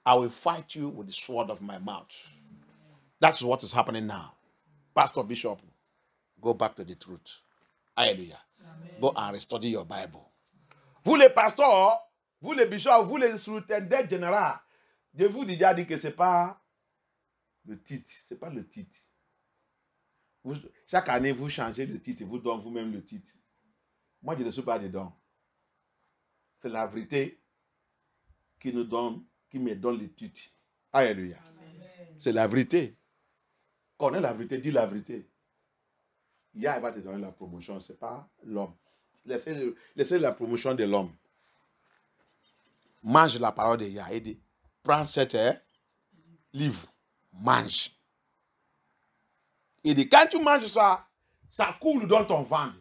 I will fight you with the sword of my mouth. That's what is happening now. Pastor Bishop, go back to the truth. Hallelujah. Amen. Go and study your Bible. Vous les pasteurs, vous les bishops, vous les sous-intendants généraux, je vous dis déjà que ce n'est pas le titre. Ce n'est pas le titre. Chaque année, vous changez le titre et vous donnez vous-même le titre. Moi, je ne suis pas dedans. C'est la vérité qui me donne le titre. Alléluia. C'est la vérité. Connais la vérité, dis la vérité. Yah va te donner la promotion, ce n'est pas l'homme. Laissez la promotion de l'homme. Mange la parole de Yah. Il dit, prends cet livre, mange. Il dit, quand tu manges ça, ça coule dans ton ventre.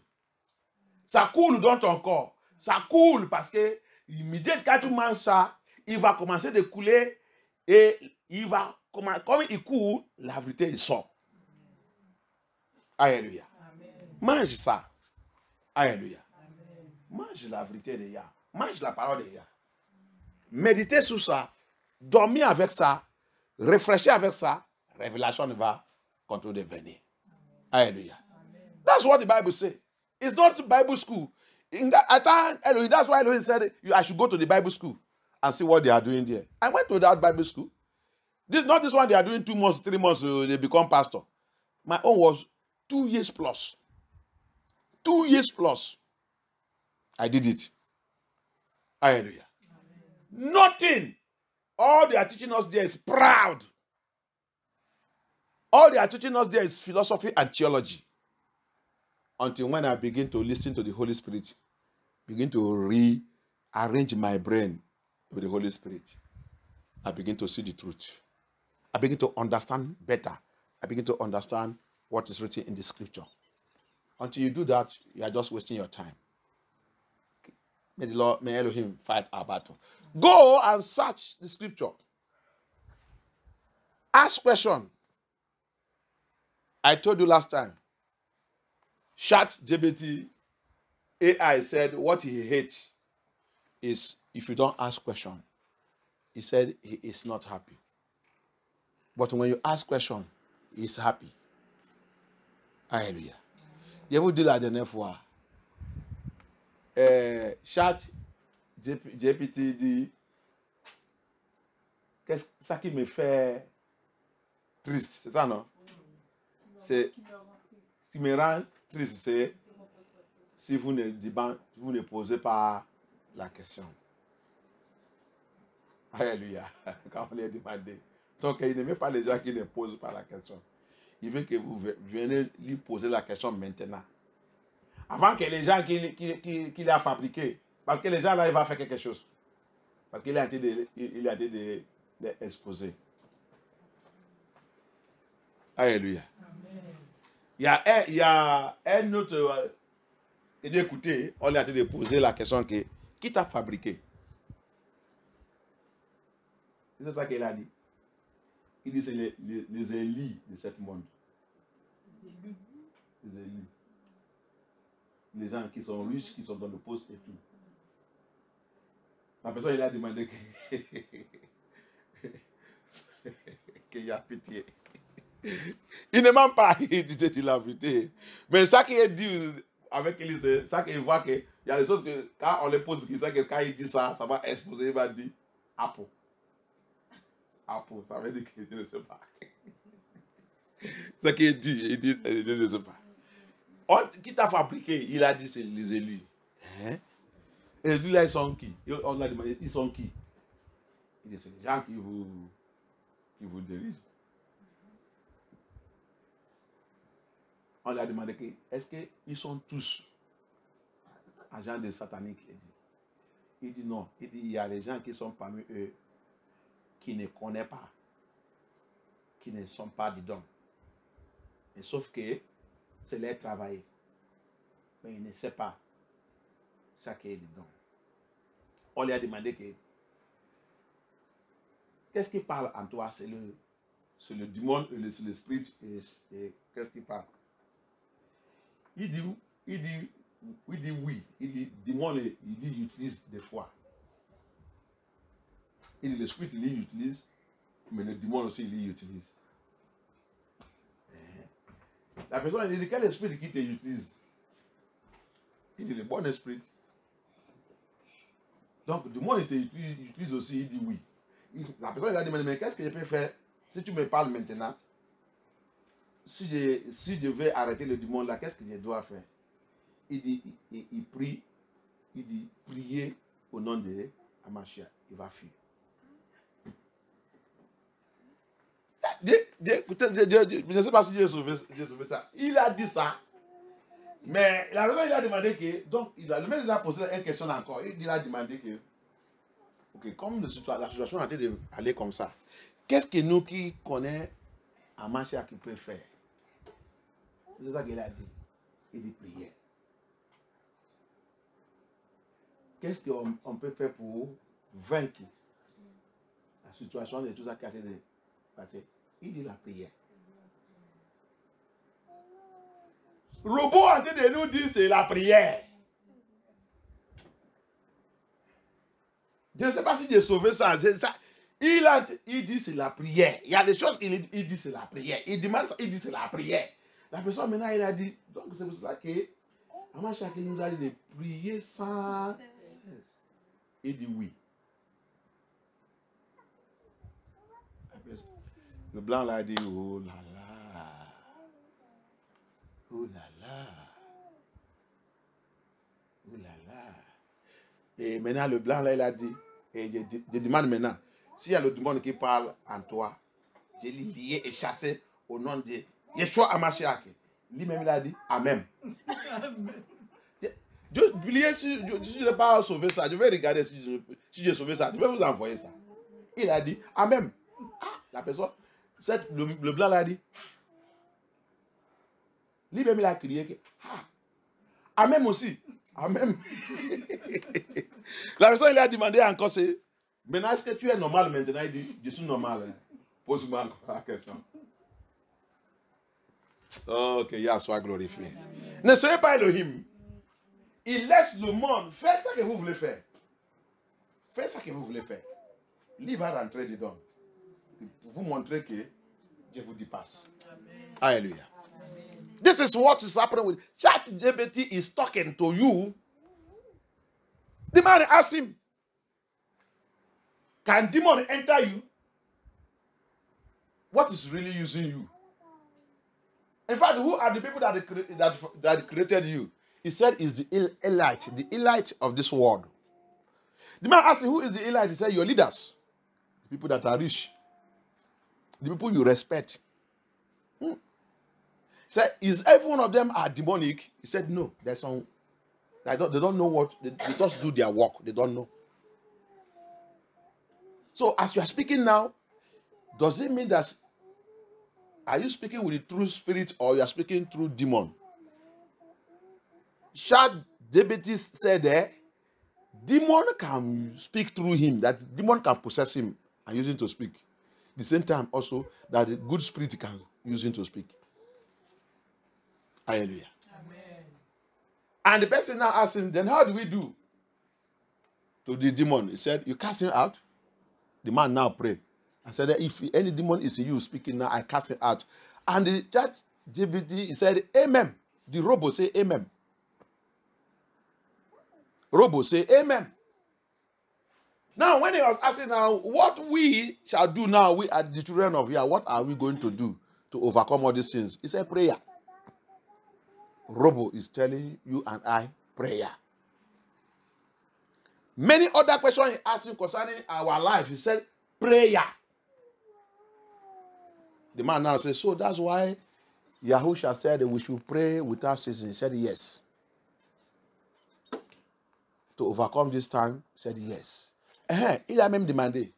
Ça coule dans ton corps. Ça coule parce que immédiatement quand tu manges ça, il va commencer de couler et il va, comme il coule, la vérité il sort. Alléluia. Mange ça. Alléluia. Mange la vérité de Yah. Mange la parole de Yah. Méditez sur ça. Dormez avec ça. Réfléchissez avec ça. Révélation va continuer de venir. Alléluia. That's what the Bible says. It's not Bible school. That's why Elohim said I should go to the Bible school and see what they are doing there. I went to that Bible school. Not this one they are doing 2 months, 3 months, they become pastor. My own was 2 years plus. 2 years plus. I did it. Hallelujah. Amen. Nothing. All they are teaching us there is proud. All they are teaching us there is philosophy and theology. Until when I begin to listen to the Holy Spirit, begin to rearrange my brain with the Holy Spirit, I begin to see the truth. I begin to understand better. I begin to understand what is written in the scripture. Until you do that, you are just wasting your time. May the Lord, may Elohim fight our battle. Go and search the scripture. Ask question. I told you last time. ChatGPT AI said what he hates is if you don't ask question. He said he is not happy. But when you ask question, he is happy. Hallelujah. Je vous dis la dernière fois, ChatGPT dit, qu'est-ce ça qui me fait triste, c'est ça non? C'est ce qui me rend triste, c'est si vous ne posez pas la question. Alléluia. Quand on lui a demandé. Donc, il n'aime pas les gens qui ne posent pas la question. Il veut que vous veniez lui poser la question maintenant. Avant que les gens qu'il a fabriqués, parce que les gens là, il va faire quelque chose. Parce qu'il a été de les exposer. Alléluia. Il y a un autre qui dit, écoutez, on lui a été de poser la question que, qui t'a fabriqué? C'est ça qu'il a dit. Il dit c'est les élus de ce monde. Les élus. Les gens qui sont riches, qui sont dans le poste et tout. La personne, il a demandé qu'il y a pitié. Il ne ment pas, il disait la vérité. Mais ça qu'il dit avec Élysée, ça qu'il voit qu'il y a des choses que quand on les pose, que quand il dit ça, ça va exposer, il va dire Apo. Apo, ça veut dire qu'il ne sait pas. C'est ce qu'il dit, il ne sait pas. Qui t'a fabriqué? Il a dit c'est les élus. Hein? Et les élus là, ils sont qui? On l'a demandé, ils sont qui? Il dit c'est les gens qui vous dirigent. On lui a demandé est-ce qu'ils sont tous agents de satanique? Il dit non. Il dit il y a des gens qui sont parmi eux qui ne connaissent pas, qui ne sont pas dedans. Et sauf que c'est leur travail. Mais ils ne savent pas chacun dedans. On lui a demandé que qu'est-ce qui parle en toi? C'est le démon et le spirit. Et qu'est-ce qui parle? Il dit oui. Il dit démon, il utilise des fois. Il dit le spirit, il utilise, mais le démon aussi, il utilise. La personne, il dit quel esprit qui t'utilise? Il dit le bon esprit. Donc, le démon, il utilise aussi, il dit oui. La personne, il a demandé, mais qu'est-ce que je peux faire si tu me parles maintenant? Si je vais arrêter le démon là, qu'est-ce que je dois faire? Il dit, il prie, il dit, priez au nom de Amashia, il va fuir. Je ne sais pas si Dieu a sauvé ça. Il a dit ça, mais la raison, il a demandé que, donc, le mec il a posé une question encore. Il a demandé que, ok, comme la situation a été d'aller comme ça, qu'est-ce que nous qui connaissons Amashia qui peut faire? C'est ça qu'il a dit. Il dit prière. Qu'est-ce qu'on peut faire pour vaincre la situation de tout ça qui a été passé? Il dit la prière. Robot en train de nous dire c'est la prière. Je ne sais pas si j'ai sauvé ça. Il dit c'est la prière. Il y a des choses qu'il dit c'est la prière. Il demande ça, il dit c'est la prière. La personne maintenant il a dit, donc c'est pour ça que Amashia nous a dit de prier sans cesse. Il dit oui. Le blanc là dit oh là là. Oh là là. Oh là là. Et maintenant le blanc là il a dit, et je demande maintenant, s'il y a le démon qui parle en toi, je l'ai lié et chassé au nom de Yeshua Amashia. Lui-même il a dit Amen. Si je n'ai pas sauvé ça, je vais regarder si j'ai sauvé ça. Je vais vous envoyer ça. Il a dit Amen. Ah, la personne, le blanc l'a dit. Lui-même il a crié que Amen aussi. Amen. La personne il a demandé encore c'est maintenant est-ce que tu es normal maintenant? Il dit je suis normal. Hein. Pose-moi encore la question. Ok, Yah soit glorifié. Ne soyez pas Elohim. Il laisse le monde faire ce que vous voulez faire. Faites ce que vous voulez faire. Il va rentrer dedans. Pour vous montrer que Dieu vous dépasse. Alléluia. This is what is happening with ChatGPT is talking to you. The man asked him, can demon enter you? What is really using you? In fact, who are the people that created you? He said, is the elite of this world. The man asked him, who is the elite? He said, your leaders, the people that are rich, the people you respect. He said, is every one of them are demonic? He said, no. There's some. They don't know what they just do their work. They don't know. So as you are speaking now, does it mean that are you speaking with the true spirit or you are speaking through demon? ChatGPT said there, demon can speak through him, that demon can possess him and use him to speak. The same time also that the good spirit can use him to speak. Hallelujah. Amen. And the person now asked him, then how do we do to the demon? He said, you cast him out. The man now pray and said, if any demon is in you speaking now, I cast it out. And the ChatGPT, he said, amen. The robot say amen. Robo say amen. Now, when he was asking now, what we shall do now, we are the children of Yah, what are we going to do to overcome all these things? He said prayer. Robo is telling you and I prayer. Many other questions he asked him concerning our life. He said prayer. The man now says, so that's why Yahusha said that we should pray without ceasing. He said yes. To overcome this time, said yes. Il a même demandé.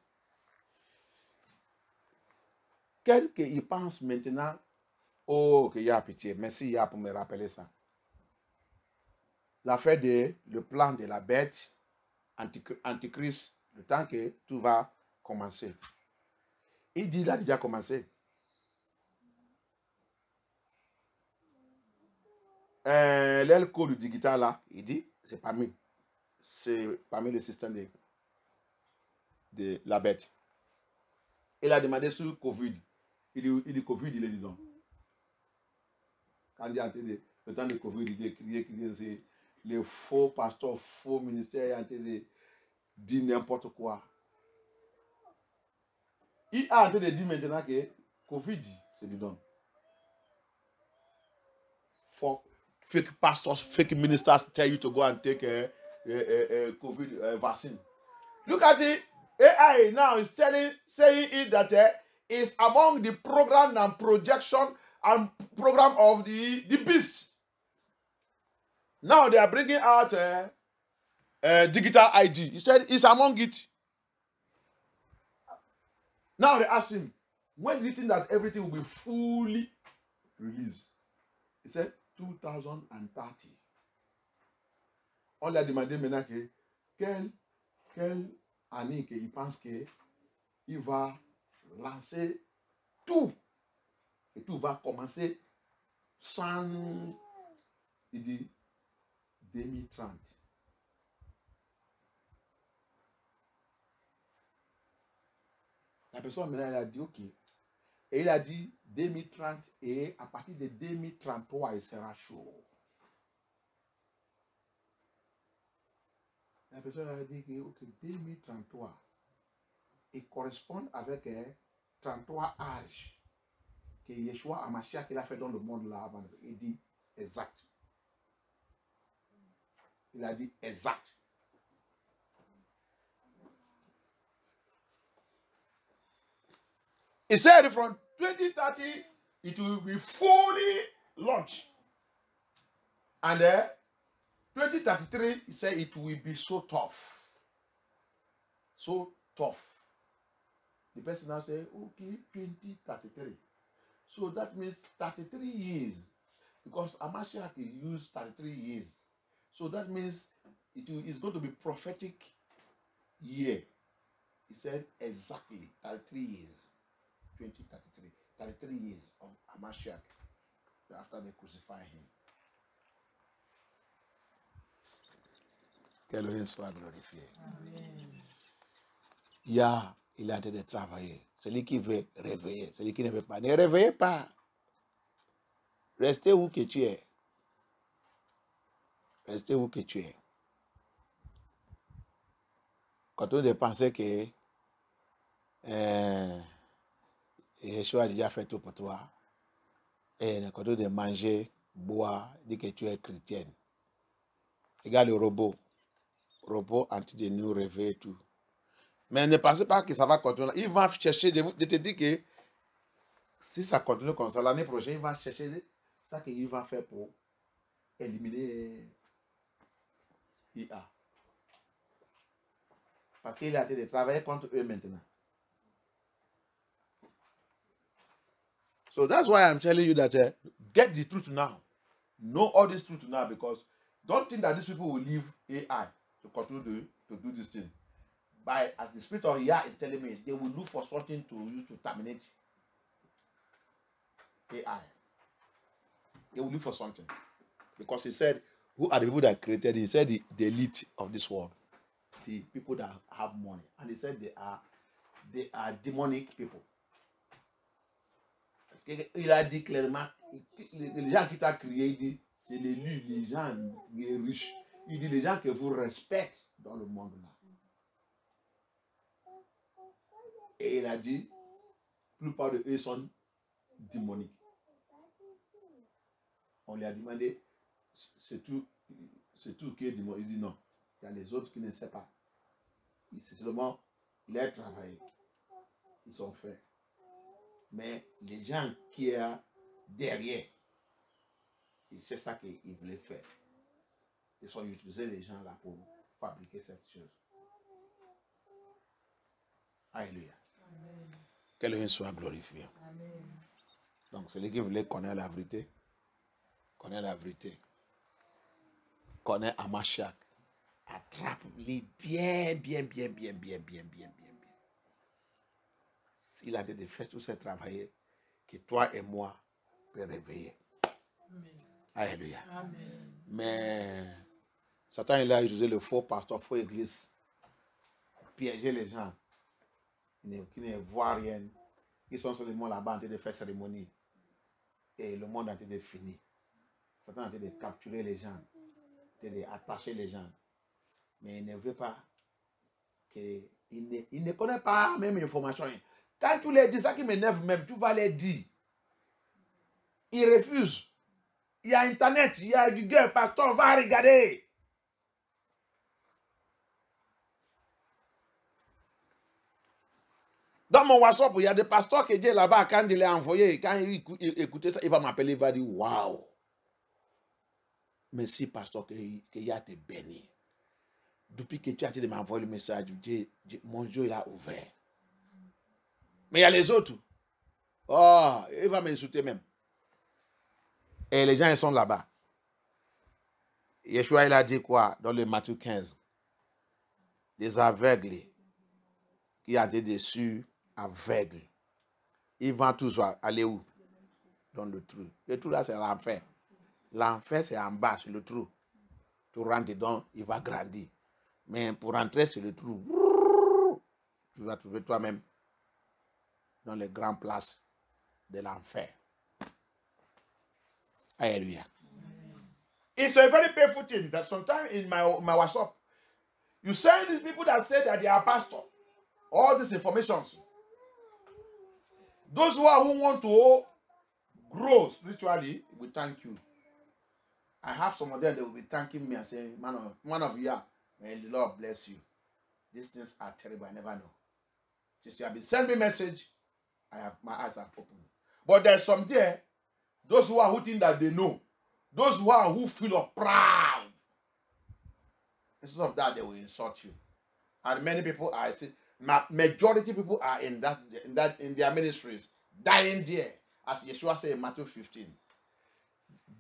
Quel qu'il pense maintenant, oh, que y a pitié, merci Yah pour me rappeler ça. l'affaire de le plan de la bête, antichrist, le temps que tout va commencer. Il dit, il a déjà commencé. L'aile code digital là, il dit, c'est parmi le système de la bête. Il a demandé sur le Covid. Il dit Covid, il est dit non. Quand il dit le temps de Covid, il dit crier, c'est les faux pasteurs, faux ministères, il dit n'importe quoi. Il a en train de dire maintenant que Covid, c'est du don. Fake pastors, fake ministers tell you to go and take a COVID vaccine. Look at it. AI now is saying it that is among the program and projection and program of the beast. Now they are bringing out digital ID. He said it's among it. Now they ask him, when do you think that everything will be fully released? He said 2030. On lui a demandé maintenant que quelle année qu'il pense qu'il va lancer tout. Et tout va commencer sans, il dit, 2030. La personne maintenant, elle a dit, ok. Et il a dit 2030 et à partir de 2033, il sera chaud. La personne a dit que ok, 2033, il correspond avec 33 âges que Yeshua Hamashiach qu'il a fait dans le monde là avant. Il dit exact. Il a dit exact. He said from 2030 it will be fully launched. And 2033 he said it will be so tough. So tough. The person now say, okay, 2033. So that means 33 years. Because Hamashiach used 33 years. So that means it's going to be prophetic year. He said exactly 33 years. 2033. 33 years of Hamashiach after they crucify him. Qu'Elohim soit glorifié. Il est en train de travailler. Celui qui veut réveiller, celui qui ne veut pas, ne réveillez pas. Restez où que tu es. Restez où que tu es. Quand on pensait que Yeshua a déjà fait tout pour toi, et quand on de manger, boire, dit que tu es chrétienne. Regarde le robot. Robot en train de nous réveiller tout. Mais ne pensez pas que ça va continuer. Il va chercher, de te dire que si ça continue comme ça, l'année prochaine, il va chercher ça qu'il va faire pour éliminer IA. Parce qu'il a été de travailler contre eux maintenant. So that's why I'm telling you that get the truth now. Know all this truth now, because don't think that these people will leave AI to continue to do this thing. As the spirit of Yah is telling me, they will look for something to use to terminate AI. They will look for something. Because he said, who are the people that created it? He said the elite of this world. The people that have money. And he said they are demonic people. Parce qu'il a dit clairement, les gens qui t'ont créé, il dit, c'est les gens les riches. Il dit les gens que vous respectez dans le monde là. Et il a dit, la plupart de eux sont démoniques. On lui a demandé, c'est tout qui est démonique. Il dit non. Il y a les autres qui ne savent pas. C'est seulement leur travail. Ils sont faits. Mais les gens qui sont derrière, c'est ça qu'ils voulaient faire. Ils ont utilisé les gens là pour fabriquer cette chose. Alléluia. Qu'Elohim soit glorifié. Amen. Donc celui qui voulait connaître la vérité, connaît la vérité. connaît Amashak, attrape-les bien. S'il a de faire tout ce travail, que toi et moi peut réveiller. Alléluia. Mais Satan, il a utilisé le faux pasteur, faux église, piéger les gens qui ne voient rien, qui sont seulement là-bas en train de faire cérémonie. Et le monde est en train de finir. Satan est en train de capturer les gens, d'attacher les gens. Mais il ne veut pas que. Il ne connaît pas même l'information. Quand tu les dis, ça qui m'énerve même, tu vas les dire. Il refuse. Il y a Internet, il y a Google, pasteur, va regarder. Dans mon WhatsApp, il y a des pasteurs qui disent là-bas, quand il est envoyé, quand il écoute ça, il va m'appeler, il va dire, waouh. Merci, pasteur, qu'il a été béni. Depuis que tu as dit de m'envoyer le message, mon Dieu, il a ouvert. Mais il y a les autres. Oh, il va m'insulter même. Et les gens, ils sont là-bas. Yeshua, il a dit quoi dans le Matthieu 15? Les aveugles qui ont été déçus, aveugles. Ils vont tous aller où? Dans le trou. Le trou là, c'est l'enfer. L'enfer, c'est en bas, c'est le trou. Tu rentres dedans, il va grandir. Mais pour rentrer sur le trou, tu vas trouver toi-même dans les grandes places de l'enfer. Hallelujah. It's a very painful thing that sometimes in my WhatsApp, you send these people that say that they are pastor, all these informations. Those who want to grow spiritually, we thank you. I have some of them that will be thanking me and saying, man of you, may the Lord bless you. These things are terrible, I never know. Since you have been sending me a message, my eyes are open. But there's some there, those who think that they know, those who feel proud. Instead of that, they will insult you. And many people are, majority people are in their ministries, dying there. As Yeshua said in Matthew 15.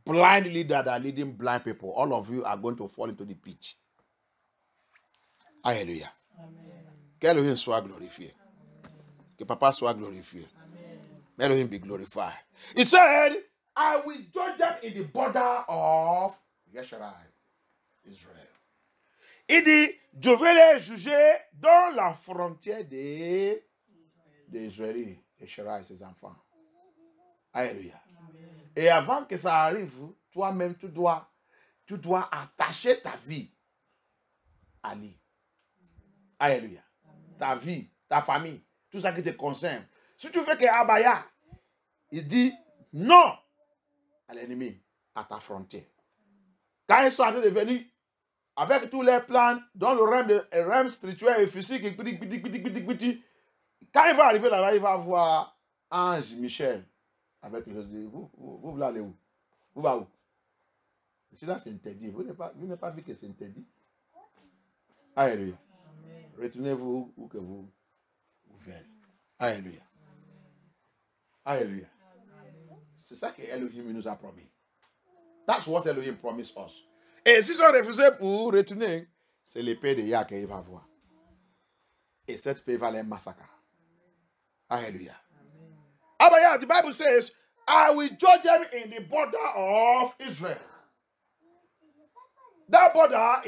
Blind leaders that are leading blind people. All of you are going to fall into the pit. Alléluia. Que Elohim soit glorifié. Que Papa soit glorifié. May Elohim be glorified. He said, I will judge them in the border of Yeshua, Israel. Il dit, je vais les juger dans la frontière des Israélites. Yeshua et ses enfants. Alléluia. Et avant que ça arrive, toi-même, tu dois attacher ta vie à lui. Alléluia. Ta vie, ta famille, tout ça qui te concerne. Si tu veux que Abaya, il dit non à l'ennemi, à ta frontière. Quand ils sont en train de venir, avec tous les plans, dans le rêve spirituel et physique, quand il va arriver là-bas, il va voir Ange Michel. Avec le vous voulez aller où? Vous va où? Cela c'est interdit. Vous n'avez pas vu que c'est interdit? Alléluia. Retournez-vous où que vous venez. Alléluia. Alléluia. C'est ça que Elohim nous a promis. That's what Elohim promised us. Et s'ils ont refusé pour retourner, c'est l'épée de Yah qu'il va voir. Et cette paix va les massacrer. Alléluia. But yeah, the Bible says, I will judge them in the border of Israel. That border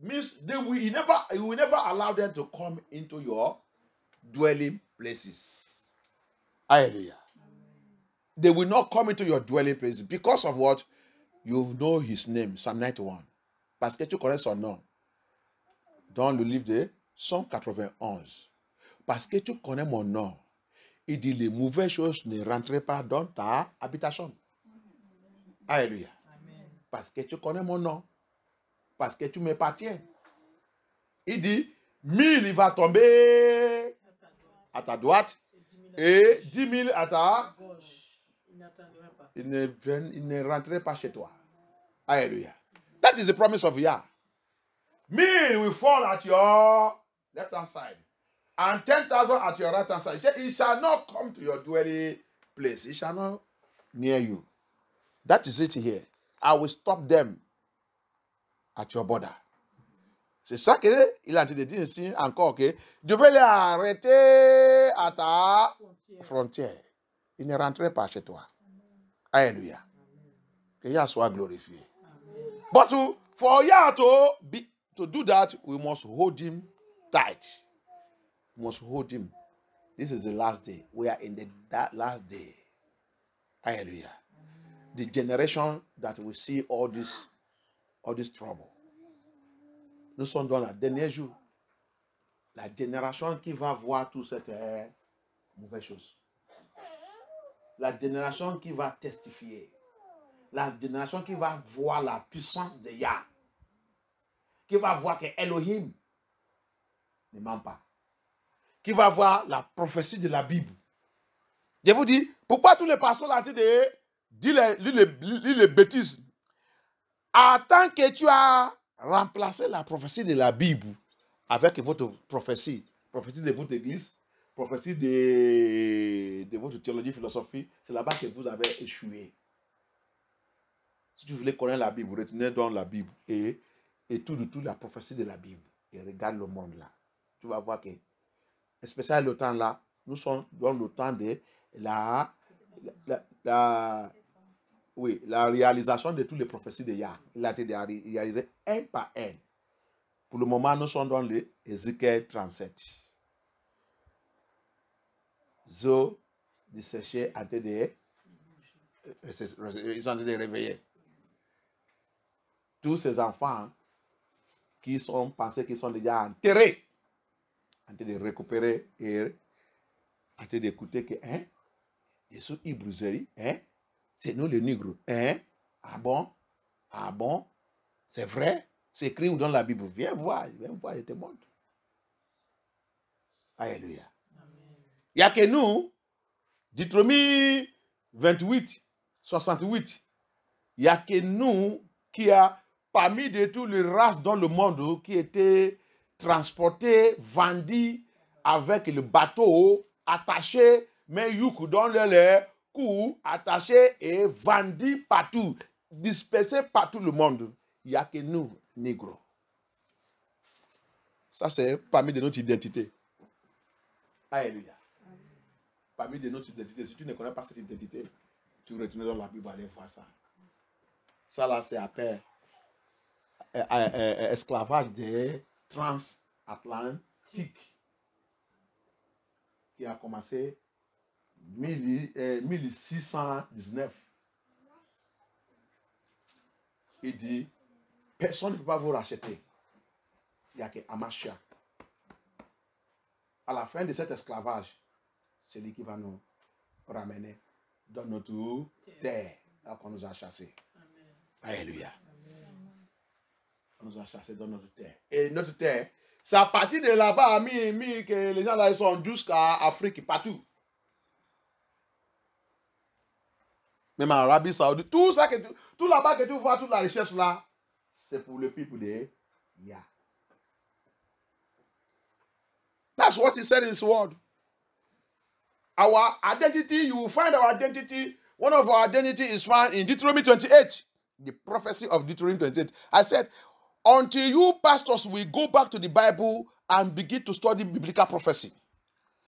means you will never allow them to come into your dwelling places. Hallelujah. They will not come into your dwelling places because of what? You know his name, Psalm 91. Parce que tu connais son nom. Dans le livre de Psalm 91. Parce que tu connais mon nom. Il dit, les mauvaises choses ne rentrent pas dans ta habitation. Alléluia. Parce que tu connais mon nom. Parce que tu m'appartiens. Il dit, 1000 il va tomber à ta droite et 10 000 à ta gauche. Il ne rentrerait pas chez toi. Alléluia. That is the promise of Yah. 1000 will fall at your left hand side. And 10,000 at your right hand side. It shall not come to your dwelling place. It shall not near you. That is it here. I will stop them at your border. C'est ça qu'il a dit ici encore que Dieu veut les arrêter à ta frontière. Il ne rentrait pas chez toi. Alléluia. Que Yah soit glorifié. But for Yah to do that, we must hold him tight. We must hold him. This is the last day. We are in that last day. Hallelujah. The generation that will see all this trouble. Nous sommes dans la dernière jour. La génération qui va voir toutes cette mauvaise chose. La génération qui va testifier. La génération qui va voir la puissance de Yah. Qui va voir que Elohim ne ment pas. Qui va voir la prophétie de la Bible. Je vous dis, pourquoi tous les pasteurs ont dit les bêtises? Attends que tu as remplacé la prophétie de la Bible avec votre prophétie de votre église, prophétie de votre théologie, philosophie, c'est là-bas que vous avez échoué. Si tu voulais connaître la Bible, retenez dans la Bible et tout la prophétie de la Bible et regarde le monde là. Tu vas voir que, spécialement le temps là, nous sommes dans le temps de la réalisation de toutes les prophéties de Yah. Il a été réalisé un par un. Pour le moment, nous sommes dans le Ézéchiel 37. Zo, de sécher, ils sont en train de réveiller. Tous ces enfants qui sont pensés qu'ils sont déjà enterrés, en train de récupérer et en train d'écouter que, Jésus Ibruzerie, c'est nous les négros. Ah bon, c'est vrai, c'est écrit dans la Bible. Viens voir, je te montre. Alléluia. Il n'y a que nous, Deutéronome 28, 68, il n'y a que nous qui a parmi de toutes les races dans le monde qui étaient transportées, vendues avec le bateau attaché, mais youk dans le cou, attaché et vendu partout, dispersé partout le monde. Il n'y a que nous, négros. Ça, c'est parmi de notre identité. Alléluia. Parmi de notre identité. Si tu ne connais pas cette identité, tu retournes dans la Bible, aller voir ça. Ça, là, c'est après esclavage des transatlantiques qui a commencé 1619. Il dit, personne ne peut pas vous racheter. Il n'y a que Amashia. À la fin de cet esclavage, c'est lui qui va nous ramener dans notre terre, là qu'on nous a chassés. Alléluia. On nous a chassés dans notre terre. Et notre terre, c'est à partir de là-bas, que les gens là ils sont jusqu'à Afrique, partout. Même en Arabie Saoudite, tout là-bas que tu vois, toute la richesse là, c'est pour le peuple de Yah. That's what he said in his word. Our identity, you will find our identity. One of our identity is found in Deuteronomy 28. The prophecy of Deuteronomy 28. I said, until you pastors will go back to the Bible and begin to study biblical prophecy.